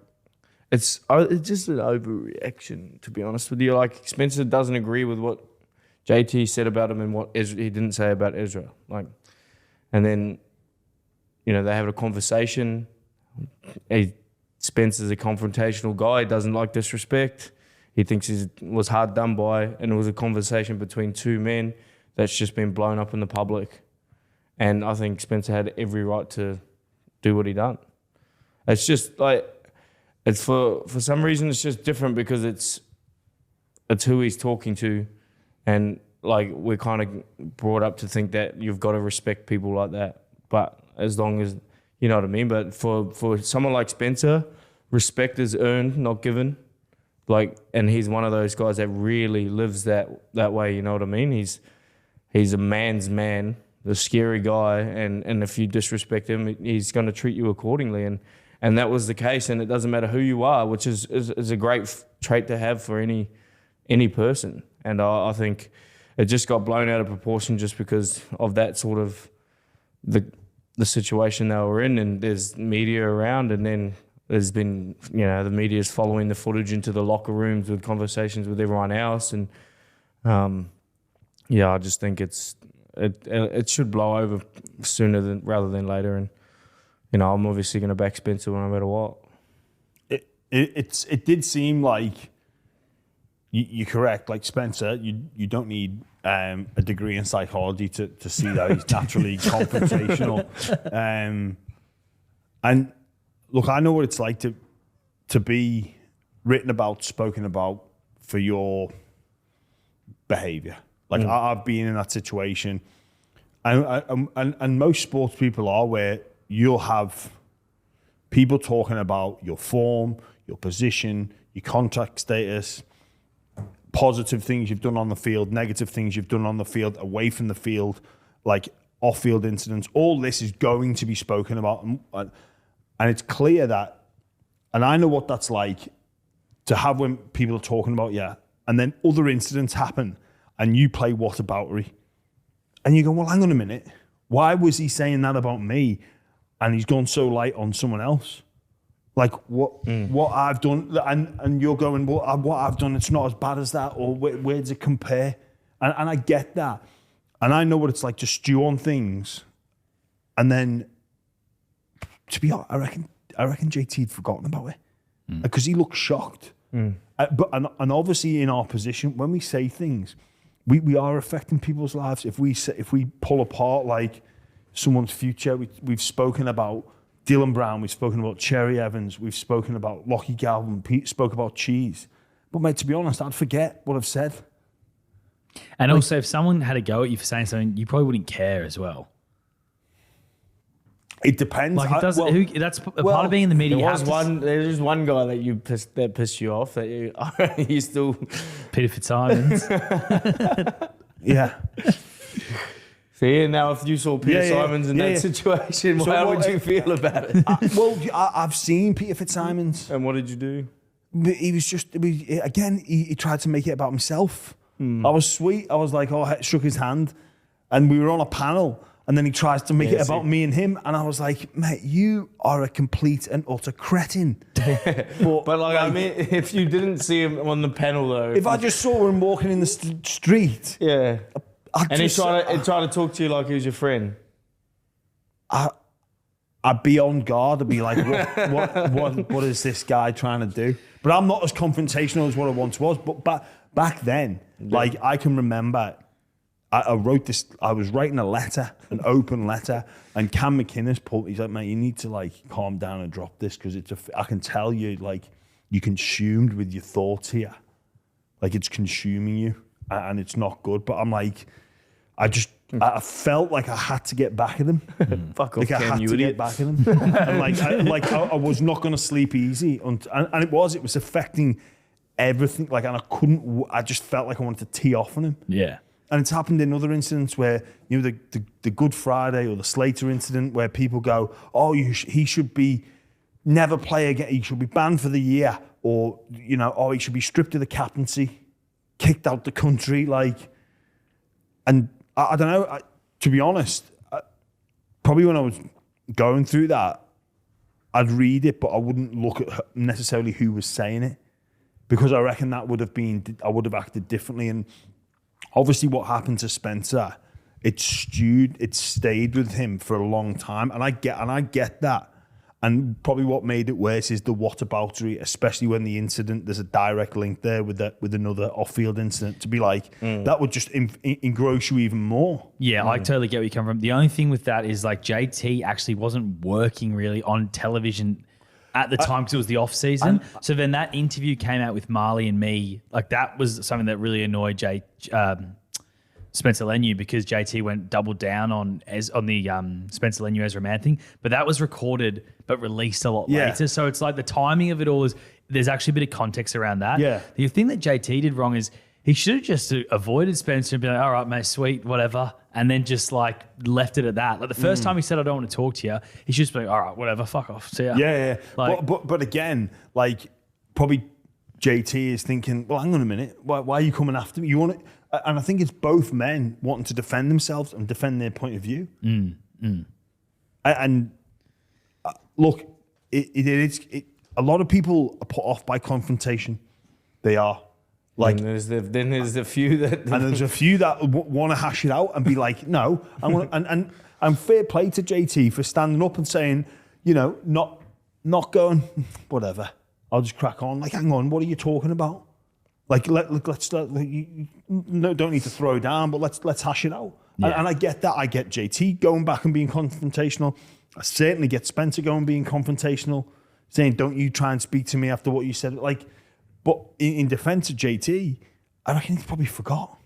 it's just an overreaction, to be honest with you. Like, Spencer doesn't agree with what JT said about him and what he didn't say about Ezra. Like, and then, they have a conversation. Spencer's a confrontational guy. He doesn't like disrespect. he thinks he was hard done by, and it was a conversation between two men that's just been blown up in the public. And I think Spencer had every right to do what he done. It's just like, it's for some reason it's just different because it's who he's talking to, and like we're kind of brought up to think that you've got to respect people like that. But as long as, you know what I mean. But for someone like Spencer, respect is earned, not given. Like, and he's one of those guys that really lives that way. You know what I mean? He's a man's man, the scary guy, and if you disrespect him, he's going to treat you accordingly. And that was the case. And it doesn't matter who you are, which is a great trait to have for any person. And I think it just got blown out of proportion just because of that sort of the situation they were in. And there's media around, and then there's been, you know, the media's following the footage into the locker rooms with conversations with everyone else. And yeah, I just think it should blow over sooner rather than later. And, you know, I'm obviously going to back Spencer no matter what. It did seem like you're correct. Like Spencer, you don't need a degree in psychology to see that he's naturally confrontational. And look, I know what it's like to be written about, spoken about for your behaviour. Like I've been in that situation, and most sports people are, where you'll have people talking about your form, your position, your contract status, positive things you've done on the field, negative things you've done on the field, away from the field, like off-field incidents. All this is going to be spoken about, and it's clear that, and I know what that's like to have when people are talking about you, and then other incidents happen, and you play whataboutery, and you go, well, hang on a minute, why was he saying that about me, and he's gone so light on someone else? Like what I've done, and you're going, well, what I've done, it's not as bad as that, or where does it compare? And I get that, and I know what it's like to stew on things, and then, to be honest, I reckon JT had forgotten about it because he looked shocked. But obviously in our position, when we say things, we are affecting people's lives. If we pull apart like someone's future, we've spoken about Dylan Brown, we've spoken about Cherry Evans, we've spoken about Lachie Galvin, Pete spoke about Cheese. But mate, to be honest, I'd forget what I've said. And also, if someone had a go at you for saying something, you probably wouldn't care as well. It depends. Like it doesn't. That's a part of being in the media. There's one guy that pissed you off that you still Peter Fitzsimons. Yeah. See, now if you saw Peter Simons in that situation, how would you feel about it? I've seen Peter Fitzsimons. And what did you do? He tried to make it about himself. I was sweet. I was like, I shook his hand, and we were on a panel. And then he tries to make it about me and him. And I was like, mate, you are a complete and utter cretin. but I mean, if you didn't see him on the panel, though. If I just saw him walking in the street. Yeah. He tried to talk to you like he was your friend. I'd be on guard. I'd be like, what is this guy trying to do? But I'm not as confrontational as what I once was. But back then, like, I can remember... I wrote this, I was writing a letter, an open letter, and Cam McInnes he's like, mate, you need to like calm down and drop this, because I can tell you, like, you're consumed with your thoughts here. Like, it's consuming you, and it's not good. But I'm like, I felt like I had to get back at him. Fuck off, like, I had to get back at him. And I was not going to sleep easy. And it was affecting everything. Like, and I just felt like I wanted to tee off on him. Yeah. And it's happened in other incidents where, you know, the Good Friday or the Slater incident, where people go, oh, he should be never play again. He should be banned for the year, or, you know, oh, he should be stripped of the captaincy, kicked out the country. Like, and I don't know. To be honest, probably when I was going through that, I'd read it, but I wouldn't look at necessarily who was saying it, because I reckon I would have acted differently. And obviously, what happened to Spencer, it stayed with him for a long time, and I get that. And probably what made it worse is the whataboutery, especially when the incident, there's a direct link there with another off-field incident, to be like, that would just engross you even more. Yeah, I totally get where you come from. The only thing with that is like JT actually wasn't working really on television at the time because it was the off season. So then that interview came out with Marley and me. Like that was something that really annoyed Spencer Leniu because JT went double down on the Spencer Leniu Ezra Mann thing. But that was recorded but released a lot later. So it's like the timing of it all is there's actually a bit of context around that. Yeah. The thing that JT did wrong is he should have just avoided Spencer and been like, all right, mate, sweet, whatever. And then just like left it at that. Like the first time he said, I don't want to talk to you, he should just be like, all right, whatever, fuck off. See ya. Yeah. Like, but again, like probably JT is thinking, well, hang on a minute. Why are you coming after me? You want it? And I think it's both men wanting to defend themselves and defend their point of view. And look, a lot of people are put off by confrontation. They are. Like, and there's a few that and there's a few that want to hash it out and be like, no, and fair play to JT for standing up and saying, you know, not going whatever. I'll just crack on. Like, hang on, what are you talking about? Like, let's don't need to throw down, but let's hash it out. Yeah. And I get that. I get JT going back and being confrontational. I certainly get Spencer going and being confrontational, saying, don't you try and speak to me after what you said. Like, but in defense of JT, I reckon he probably forgot.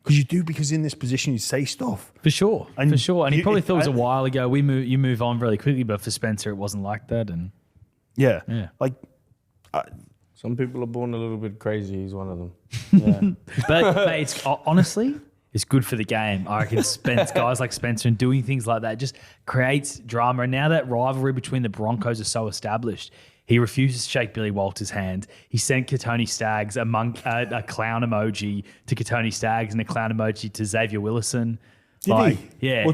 Because in this position you say stuff. For sure. And he probably thought it was a while ago. You move on really quickly, but for Spencer it wasn't like that. And yeah. Like some people are born a little bit crazy. He's one of them. Yeah. but it's honestly, it's good for the game. I reckon guys like Spencer and doing things like that just creates drama. And now that rivalry between the Broncos is so established, he refuses to shake Billy Walters' hand. He sent Katoni Staggs a clown emoji to Katoni Staggs and a clown emoji to Xavier Willison. Did he? Yeah, on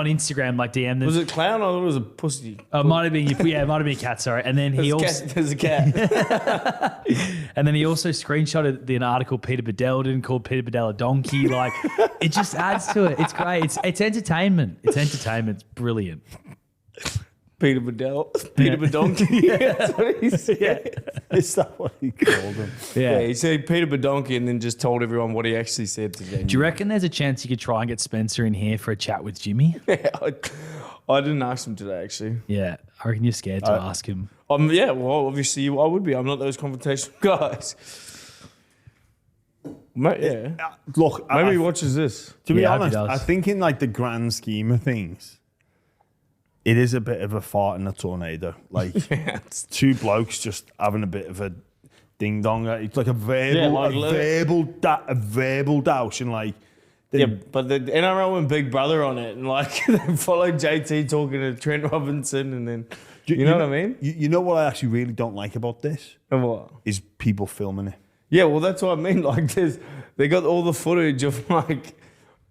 Instagram, like DM them. Was it clown or was it pussy? It might have been a cat. Sorry, and then there's a cat. And then he also screenshotted an article Peter Bedell did and called Peter Bedell a donkey. Like, it just adds to it. It's great. It's entertainment. It's brilliant. Peter Bedell. Peter Bedonky. That's what he said. Is that what he called him? Yeah, he said Peter Bedonky and then just told everyone what he actually said to them. Do you reckon there's a chance you could try and get Spencer in here for a chat with Jimmy? Yeah, I didn't ask him today, actually. Yeah, I reckon you're scared to ask him. Yeah, well, obviously I would be. I'm not those confrontational guys. Yeah. Look, maybe he watches this. To be honest, I think in like the grand scheme of things, it is a bit of a fart in a tornado. Like two blokes just having a bit of a ding dong. It's like a verbal douse and like. But the NRL went Big Brother on it and like they followed JT talking to Trent Robinson and then you know what I mean? You know what I actually really don't like about this? And what? Is people filming it. Yeah, well that's what I mean. Like they got all the footage of like.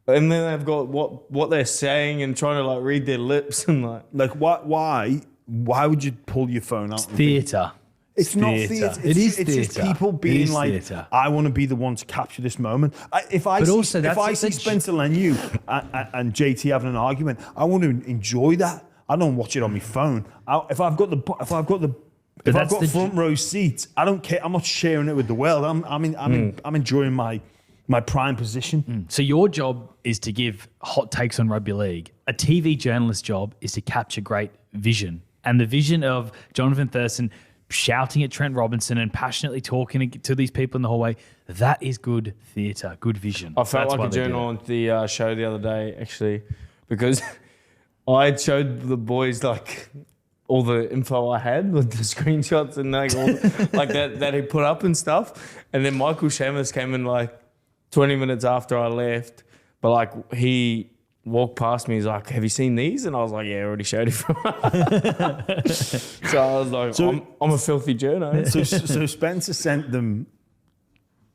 And then they've got what they're saying and trying to like read their lips and like why would you pull your phone out? It's theatre. It's not theatre. It's just people being like, theater. I want to be the one to capture this moment. If I see Spencer Leniu and JT having an argument, I want to enjoy that. I don't watch it on my phone. If I've got front row seats, I don't care. I'm not sharing it with the world. I'm enjoying my prime position. So your job is to give hot takes on rugby league. A TV journalist's job is to capture great vision. And the vision of Johnathan Thurston shouting at Trent Robinson and passionately talking to these people in the hallway, that is good theatre, good vision. I felt like a journal on the show the other day, actually, because I showed the boys like all the info I had, with the screenshots and like, like that he put up and stuff. And then Michael Shamus came in like 20 minutes after I left, but like he walked past me, he's like, have you seen these? And I was like, yeah, I already showed it. So I was like, I'm a filthy journo. So Spencer sent them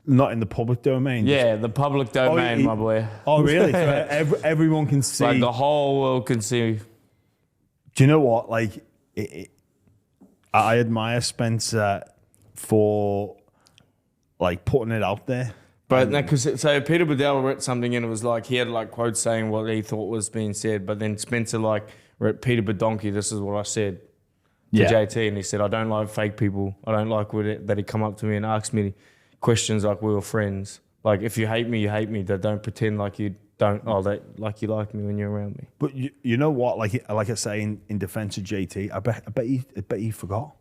not in the public domain? Yeah, the public domain, my boy. Oh, really? So everyone can see? Like the whole world can see. Do you know what? Like, I admire Spencer for like putting it out there. But so Peter Bedell wrote something and it was like he had like quotes saying what he thought was being said, but then Spencer like wrote Peter Bedonky, this is what I said. JT, and he said, I don't like fake people. I don't like that he come up to me and ask me questions like we were friends. Like, if you hate me, you hate me. That don't pretend like you don't, like you like me when you're around me. But you know what? Like I say in defence of JT, I bet he forgot.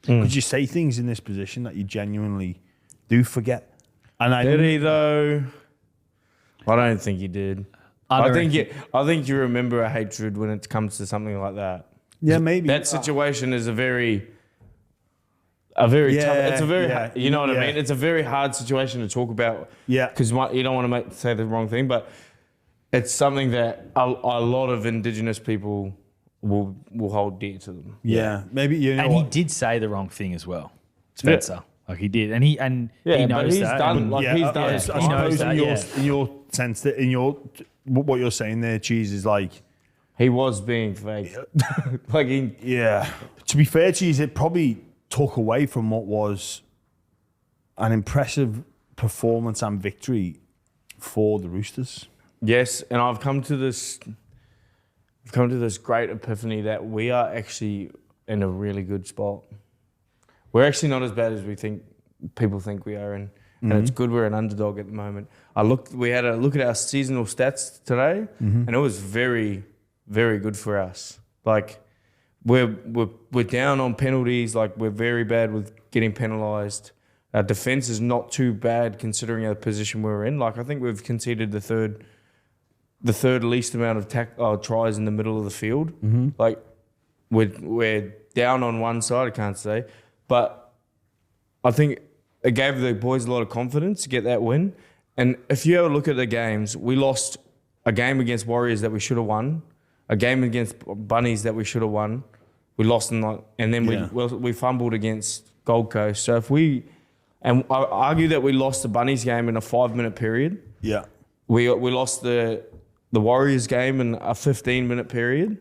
Could you say things in this position that you genuinely do forget? And Did he though? I don't think he did. I think you remember a hatred when it comes to something like that. Yeah, maybe that situation is a very tough. It's a very you know what I mean. It's a very hard situation to talk about. Yeah, because you don't want to say the wrong thing, but it's something that a lot of Indigenous people will hold dear to them. Yeah, maybe he did say the wrong thing as well, Spencer. Yeah. Like he did, and he knows that. He's done. He knows that. In your sense, that what you're saying there, Cheese, is like he was being fake. To be fair, Cheese, it probably took away from what was an impressive performance and victory for the Roosters. Yes, and I've come to this great epiphany that we are actually in a really good spot. We're actually not as bad as people think we are, and it's good we're an underdog at the moment. We had a look at our seasonal stats today, and it was very, very good for us. Like we're down on penalties. Like we're very bad with getting penalised. Our defence is not too bad considering our position we're in. Like I think we've conceded the third least amount of tries in the middle of the field. Like we're down on one side. I can't say. But I think it gave the boys a lot of confidence to get that win. And if you ever look at the games, we lost a game against Warriors that we should have won, a game against Bunnies that we should have won. We lost and then we fumbled against Gold Coast. So I argue that we lost the Bunnies game in a 5-minute period. Yeah, we lost the Warriors game in a 15-minute period.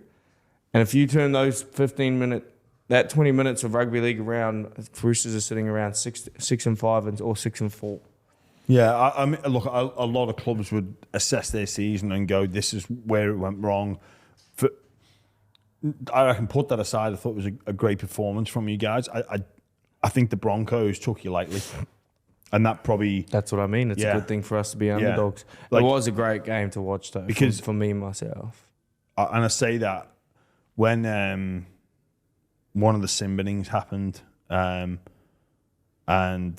And if you turn those 20 minutes of rugby league around, Roosters are sitting around 6-5 or 6-4. Yeah, I mean, look, a lot of clubs would assess their season and go, "This is where it went wrong." I can put that aside. I thought it was a great performance from you guys. I think the Broncos took you lightly, and that's what I mean. It's a good thing for us to be underdogs. It was a great game to watch, though, because for me myself. And I say that when one of the Simbinings happened, and when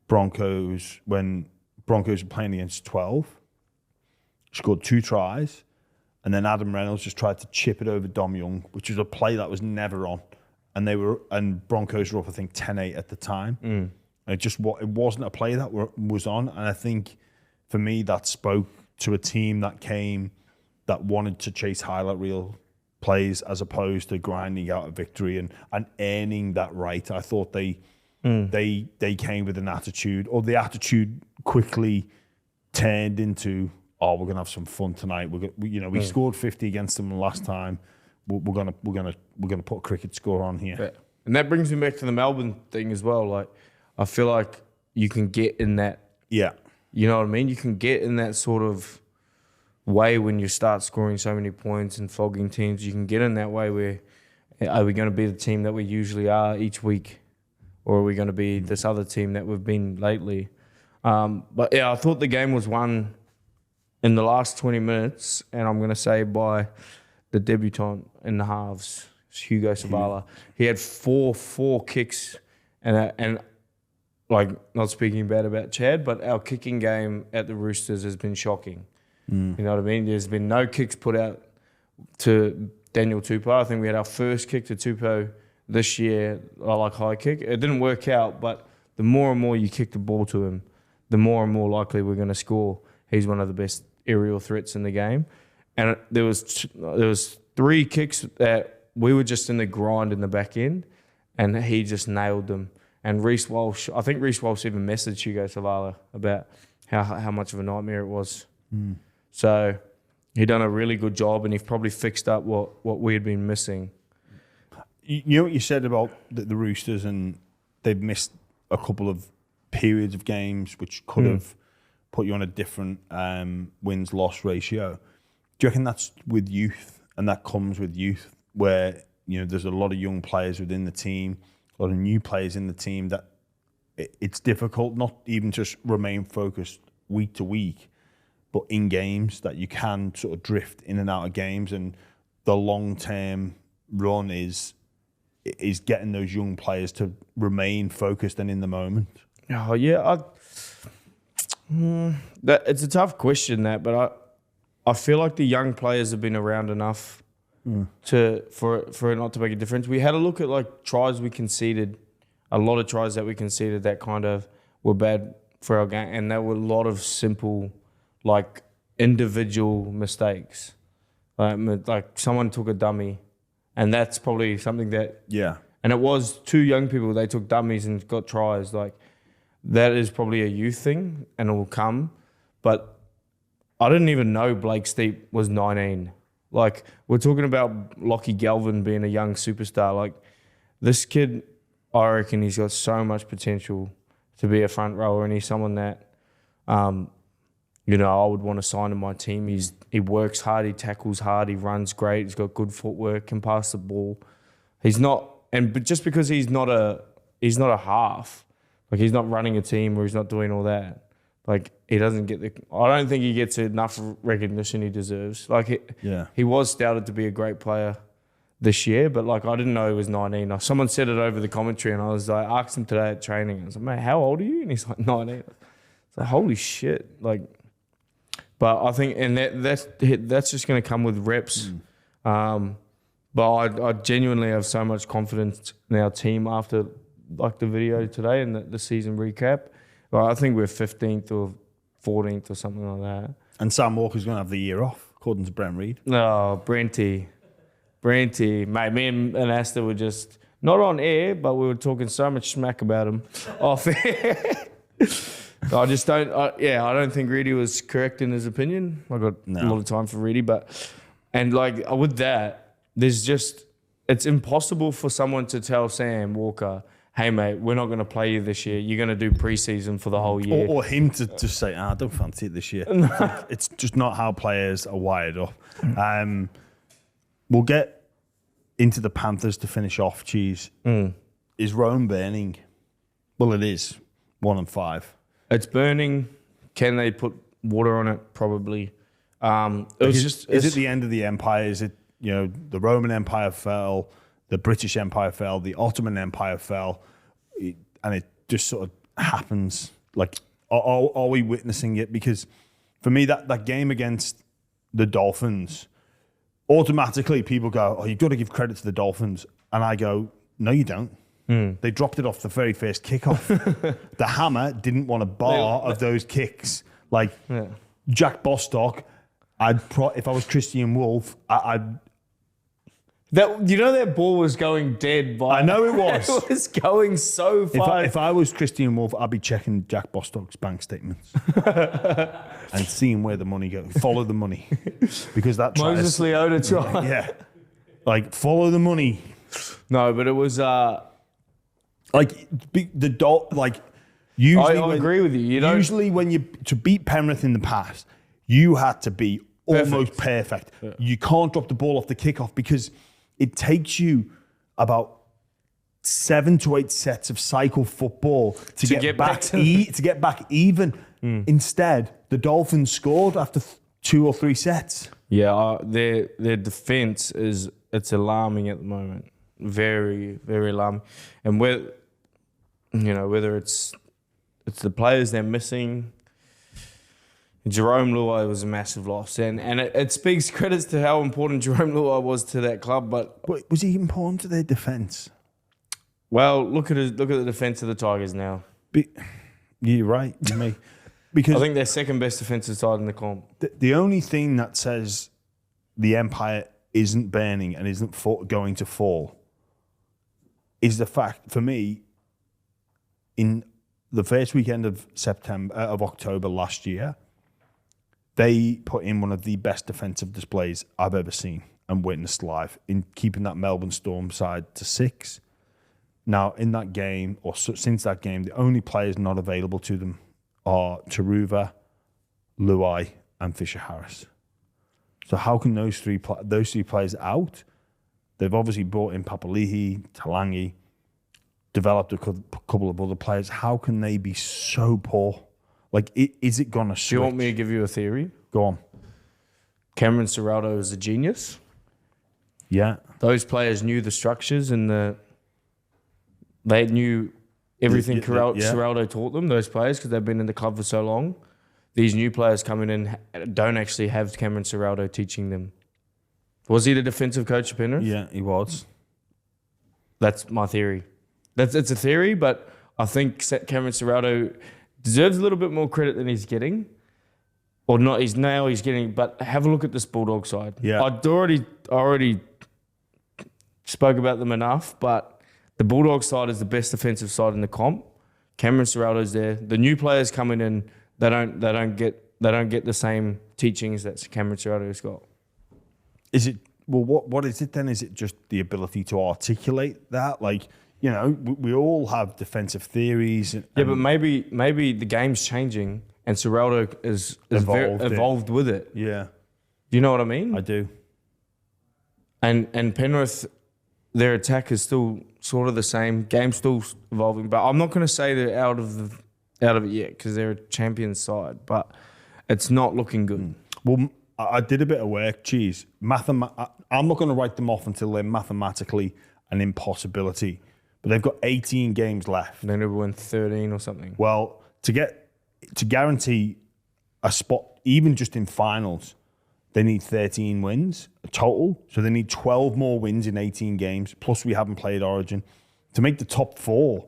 Broncos were playing against 12, scored 2 tries, and then Adam Reynolds just tried to chip it over Dom Young, which was a play that was never on, and Broncos were up, I think, 10-8 at the time. And it wasn't a play that was on, and I think for me that spoke to a team that wanted to chase highlight reel plays as opposed to grinding out a victory and earning that right. I thought they came with an attitude, or the attitude quickly turned into, we're gonna have some fun tonight. We scored 50 against them last time. We're gonna put a cricket score on here. Yeah. And that brings me back to the Melbourne thing as well. Like I feel like you can get in that. Yeah. You know what I mean? You can get in that sort of way when you start scoring so many points and flogging teams. You can get in that way where, are we going to be the team that we usually are each week, or are we going to be this other team that we've been lately? But yeah, I thought the game was won in the last 20 minutes, and I'm going to say by the debutant in the halves, Hugo Savala. He had four kicks, and like, not speaking bad about Chad, but our kicking game at the Roosters has been shocking. You know what I mean? There's been no kicks put out to Daniel Tupou. I think we had our first kick to Tupou this year, like high kick. It didn't work out, but the more and more you kick the ball to him, the more and more likely we're going to score. He's one of the best aerial threats in the game. And there was 3 kicks that we were just in the grind in the back end, and he just nailed them. And Reece Walsh, I think Reece Walsh even messaged Hugo Savala about how much of a nightmare it was. So he done a really good job, and he probably fixed up what we had been missing. You know what you said about the Roosters, and they've missed a couple of periods of games which could have put you on a different wins-loss ratio. Do you reckon that's with youth, and that comes with youth, where there's a lot of young players within the team, a lot of new players in the team that it's difficult not even just remain focused week to week, but in games that you can sort of drift in and out of games, and the long-term run is getting those young players to remain focused and in the moment. Oh yeah, it's a tough question but I feel like the young players have been around enough for it not to make a difference. We had a look at like tries we conceded, a lot of tries that we conceded that kind of were bad for our game, and there were a lot of simple, like individual mistakes. Like someone took a dummy, and that's probably something that And it was 2 young people. They took dummies and got tries. Like that is probably a youth thing, and it will come. But I didn't even know Blake Steep was 19. Like we're talking about Lachie Galvin being a young superstar. Like this kid, I reckon he's got so much potential to be a front rower, and he's someone that, I would want to sign in my team. He works hard, he tackles hard, he runs great, he's got good footwork, can pass the ball. But just because he's not a half, like he's not running a team or he's not doing all that, like he doesn't get I don't think he gets enough recognition he deserves. Like he was touted to be a great player this year, but like I didn't know he was 19. Someone said it over the commentary, and I was like, asked him today at training. I was like, mate, how old are you? And he's like 19. It's like, holy shit. Like, but I think, and that's just going to come with reps. But I genuinely have so much confidence in our team after like the video today and the season recap. Like, I think we're 15th or 14th or something like that. And Sam Walker's going to have the year off, according to Brent Reid. No, Brenty, mate, me and Asta were just not on air, but we were talking so much smack about him off air. I just don't. I don't think Reedy was correct in his opinion. I got a lot of time for Reedy, and like with that, it's impossible for someone to tell Sam Walker, hey mate, we're not going to play you this year. You're going to do preseason for the whole year. Or him to just say, I don't fancy it this year. It's just not how players are wired up. We'll get into the Panthers to finish off, Cheese. Is Rome burning? Well, it is. 1 and 5. It's burning. Can they put water on it? Probably. Is it the end of the empire? Is it, the Roman Empire fell, the British Empire fell, the Ottoman Empire fell, and it just sort of happens? Like, are we witnessing it? Because for me, that game against the Dolphins, automatically people go, oh, you've got to give credit to the Dolphins. And I go, no, you don't. They dropped it off the very first kickoff. The hammer didn't want a bar of those kicks. Like Jack Bostock, if I was Christian Wolf, that ball was going dead. I know it was. It was going so far. If I was Christian Wolf, I'd be checking Jack Bostock's bank statements and seeing where the money goes. Follow the money, because that Moses Leota try. Yeah, like follow the money. No, but it was usually. I agree with you. Usually, to beat Penrith in the past, you had to be almost perfect. Yeah. You can't drop the ball off the kickoff because it takes you about 7 to 8 sets of cycle football to get back even. Instead, the Dolphins scored after 2 or 3 sets. Yeah, their defense it's alarming at the moment. Very, very alarming. And whether it's the players they're missing. Jerome Luai was a massive loss, and it speaks credits to how important Jerome Luai was to that club. But was he important to their defence? Well, look at the defence of the Tigers now. You're right, me. Because I think they're second best defensive side in the comp. The only thing that says the Empire isn't burning and isn't going to fall is the fact, for me, in the first weekend of October last year, they put in one of the best defensive displays I've ever seen and witnessed live in keeping that Melbourne Storm side to 6. Now, in that game, or since that game, the only players not available to them are Taruva, Luai, and Fisher Harris. So how can those three players out? They've obviously brought in Papali'i, Talangi, developed a couple of other players. How can they be so poor? Like, is it going to switch? Do you want me to give you a theory? Go on. Cameron Ciraldo is a genius. Yeah. Those players knew the structures and they knew everything Ciraldo taught them, those players, because they've been in the club for so long. These new players coming in don't actually have Cameron Ciraldo teaching them. Was he the defensive coach of Penrith? Yeah, he was. That's my theory. It's a theory, but I think Cameron Ciraldo deserves a little bit more credit than he's getting. Or not, he's getting, but have a look at this Bulldog side. Yeah. I already spoke about them enough, but the Bulldog side is the best defensive side in the comp. Cameron Ciraldo's there. The new players coming in, they don't get the same teachings that Cameron Ciraldo's got. Is it, well, what is it then? Is it just the ability to articulate that? Like, you know, we all have defensive theories. But maybe the game's changing and Ciraldo is evolved with it. Yeah. Do you know what I mean? I do. And Penrith, their attack is still sort of the same. Game's still evolving, but I'm not going to say they're out of it yet because they're a champion side, but it's not looking good. Well, I did a bit of work. Geez, I'm not going to write them off until they're mathematically an impossibility. But they've got 18 games left. They never win 13 or something. Well, to guarantee a spot, even just in finals, they need 13 wins total. So they need 12 more wins in 18 games. Plus, we haven't played Origin. To make the top four,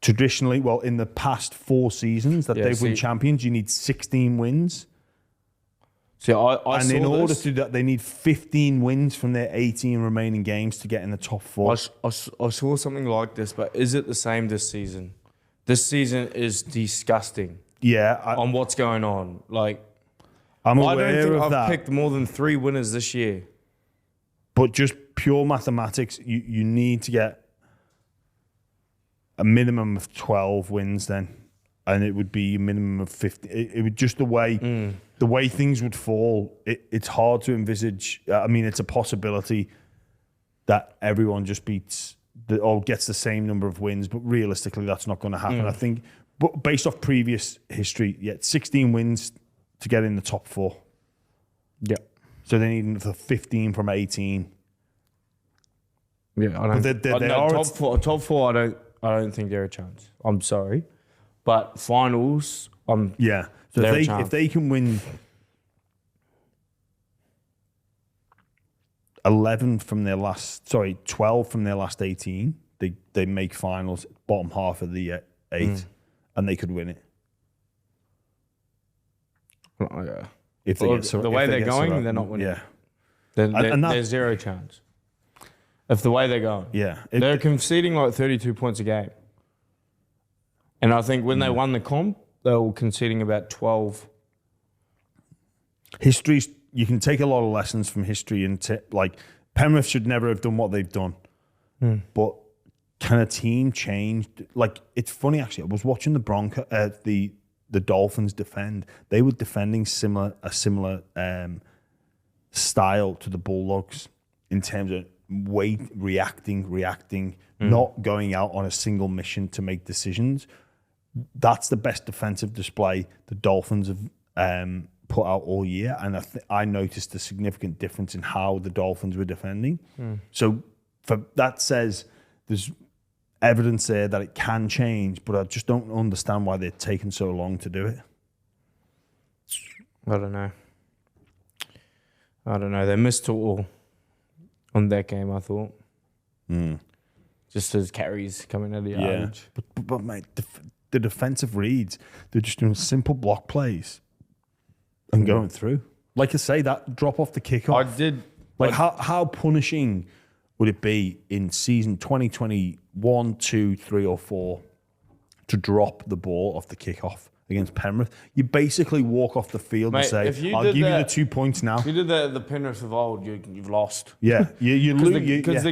traditionally, well, in the past 4 seasons that they've won champions, you need 16 wins. See, I and saw in order this. to do that, they need 15 wins from their 18 remaining games to get in the top 4. I saw something like this, but is it the same this season? This season is disgusting. Yeah. On what's going on. Like, I'm I aware don't think of that. I've picked more than 3 winners this year. But just pure mathematics, you need to get a minimum of 12 wins then. And it would be a minimum of 50. It would just the way things would fall. It's hard to envisage. I mean, it's a possibility that everyone just beats or gets the same number of wins, but realistically, that's not going to happen. I think, but based off previous history, 16 wins to get in the top 4. Yeah. So they need another 15 from 18. Yeah, I don't. But they are top four. I don't think they're a chance. I'm sorry. But finals, So if they can win 12 from their last 18, they make finals, bottom half of the 8, and they could win it. Oh, yeah. If they the way they're going, they're not winning. Yeah. There's zero chance. If the way they're going. Yeah. They're conceding like 32 points a game. And I think when they won the comp, they were conceding about 12. History, you can take a lot of lessons from history, and like Penrith should never have done what they've done. But can a team change? Like, it's funny actually. I was watching the Broncos, the Dolphins defend. They were defending a similar style to the Bulldogs in terms of reacting, not going out on a single mission to make decisions. That's the best defensive display the Dolphins have put out all year, and I noticed a significant difference in how the Dolphins were defending. So that says there's evidence there that it can change, but I just don't understand why they're taking so long to do it. I don't know. They missed all on that game, I thought. Just as carries coming out of the yardage. But mate, the defensive reads, they're just doing simple block plays and going through. Like I say, that drop off the kickoff. How punishing would it be in season 2021, 2, 3, or 4 to drop the ball off the kickoff against Penrith? You basically walk off the field and say, I'll give you the 2 points now. If you did that, the Penrith of old, you've lost. Yeah, you lose. Because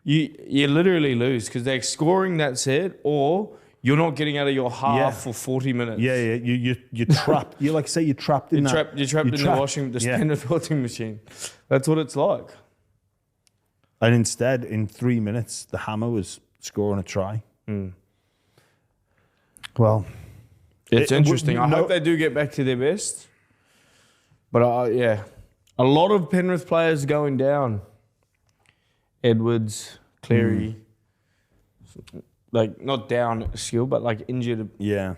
you literally lose because they're scoring that set, or you're not getting out of your half for 40 minutes. Yeah. You're trapped. You're trapped in that. You're trapped in the Penrith washing machine. That's what it's like. And instead, in 3 minutes, the Hammer was scoring a try. Well, it's interesting. I hope they do get back to their best. But a lot of Penrith players going down. Edwards, Cleary, like not down skill, but like injured. Yeah.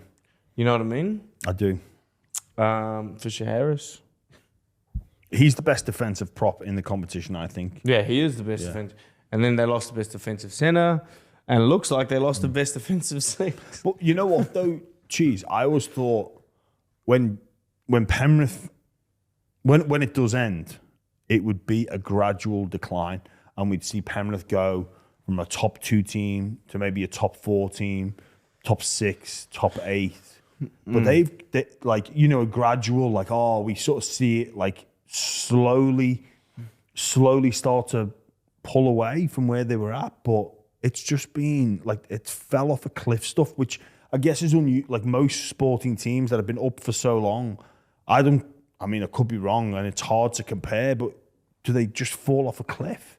You know what I mean? I do. Fisher Harris. He's the best defensive prop in the competition, I think. Yeah, he is the best defensive. And then they lost the best defensive centre, and it looks like they lost the best defensive six. But you know what, though? Cheese, I always thought when Penrith, when it does end, it would be a gradual decline, and we'd see Penrith go from a top 2 team to maybe a top 4 team, top 6, top 8. But they like, you know, a gradual, like, we sort of see it like slowly start to pull away from where they were at. But it's just been like, it fell off a cliff stuff, which I guess is like most sporting teams that have been up for so long. I could be wrong and it's hard to compare, but do they just fall off a cliff?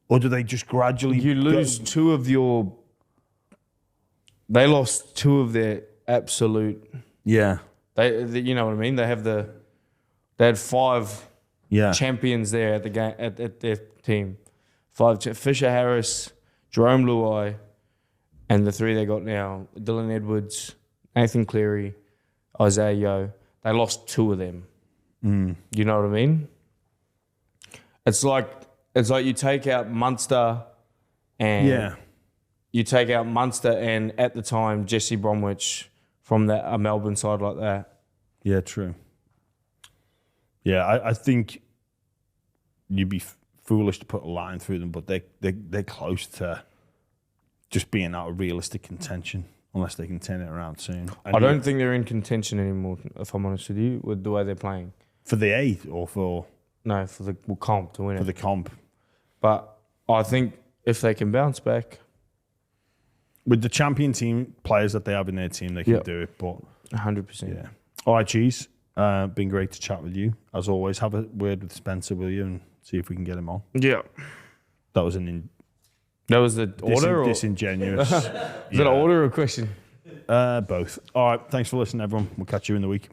Or do they just gradually... You lose they lost 2 of their absolute... Yeah. They you know what I mean? They had 5 champions there at the game at their team. 5 Fisher Harris, Jerome Luai, and the 3 they got now, Dylan Edwards, Nathan Cleary, Isaiah Yeo. They lost 2 of them. You know what I mean? It's like you take out Munster and you take out Munster and at the time Jesse Bromwich from a Melbourne side like that. Yeah, true. Yeah, I think you'd be foolish to put a line through them, but they're close to just being out of realistic contention unless they can turn it around soon. I don't think they're in contention anymore, if I'm honest with you, with the way they're playing. For the 8th or for... No, for the comp to win it. For the comp. But I think if they can bounce back... With the champion team players that they have in their team, they can do it. But 100%. Yeah. All right, Cheese. Been great to chat with you. As always, have a word with Spencer, will you, and see if we can get him on. Yeah. That was that was the order? Disingenuous. Is that an order or a question? Both. All right. Thanks for listening, everyone. We'll catch you in the week.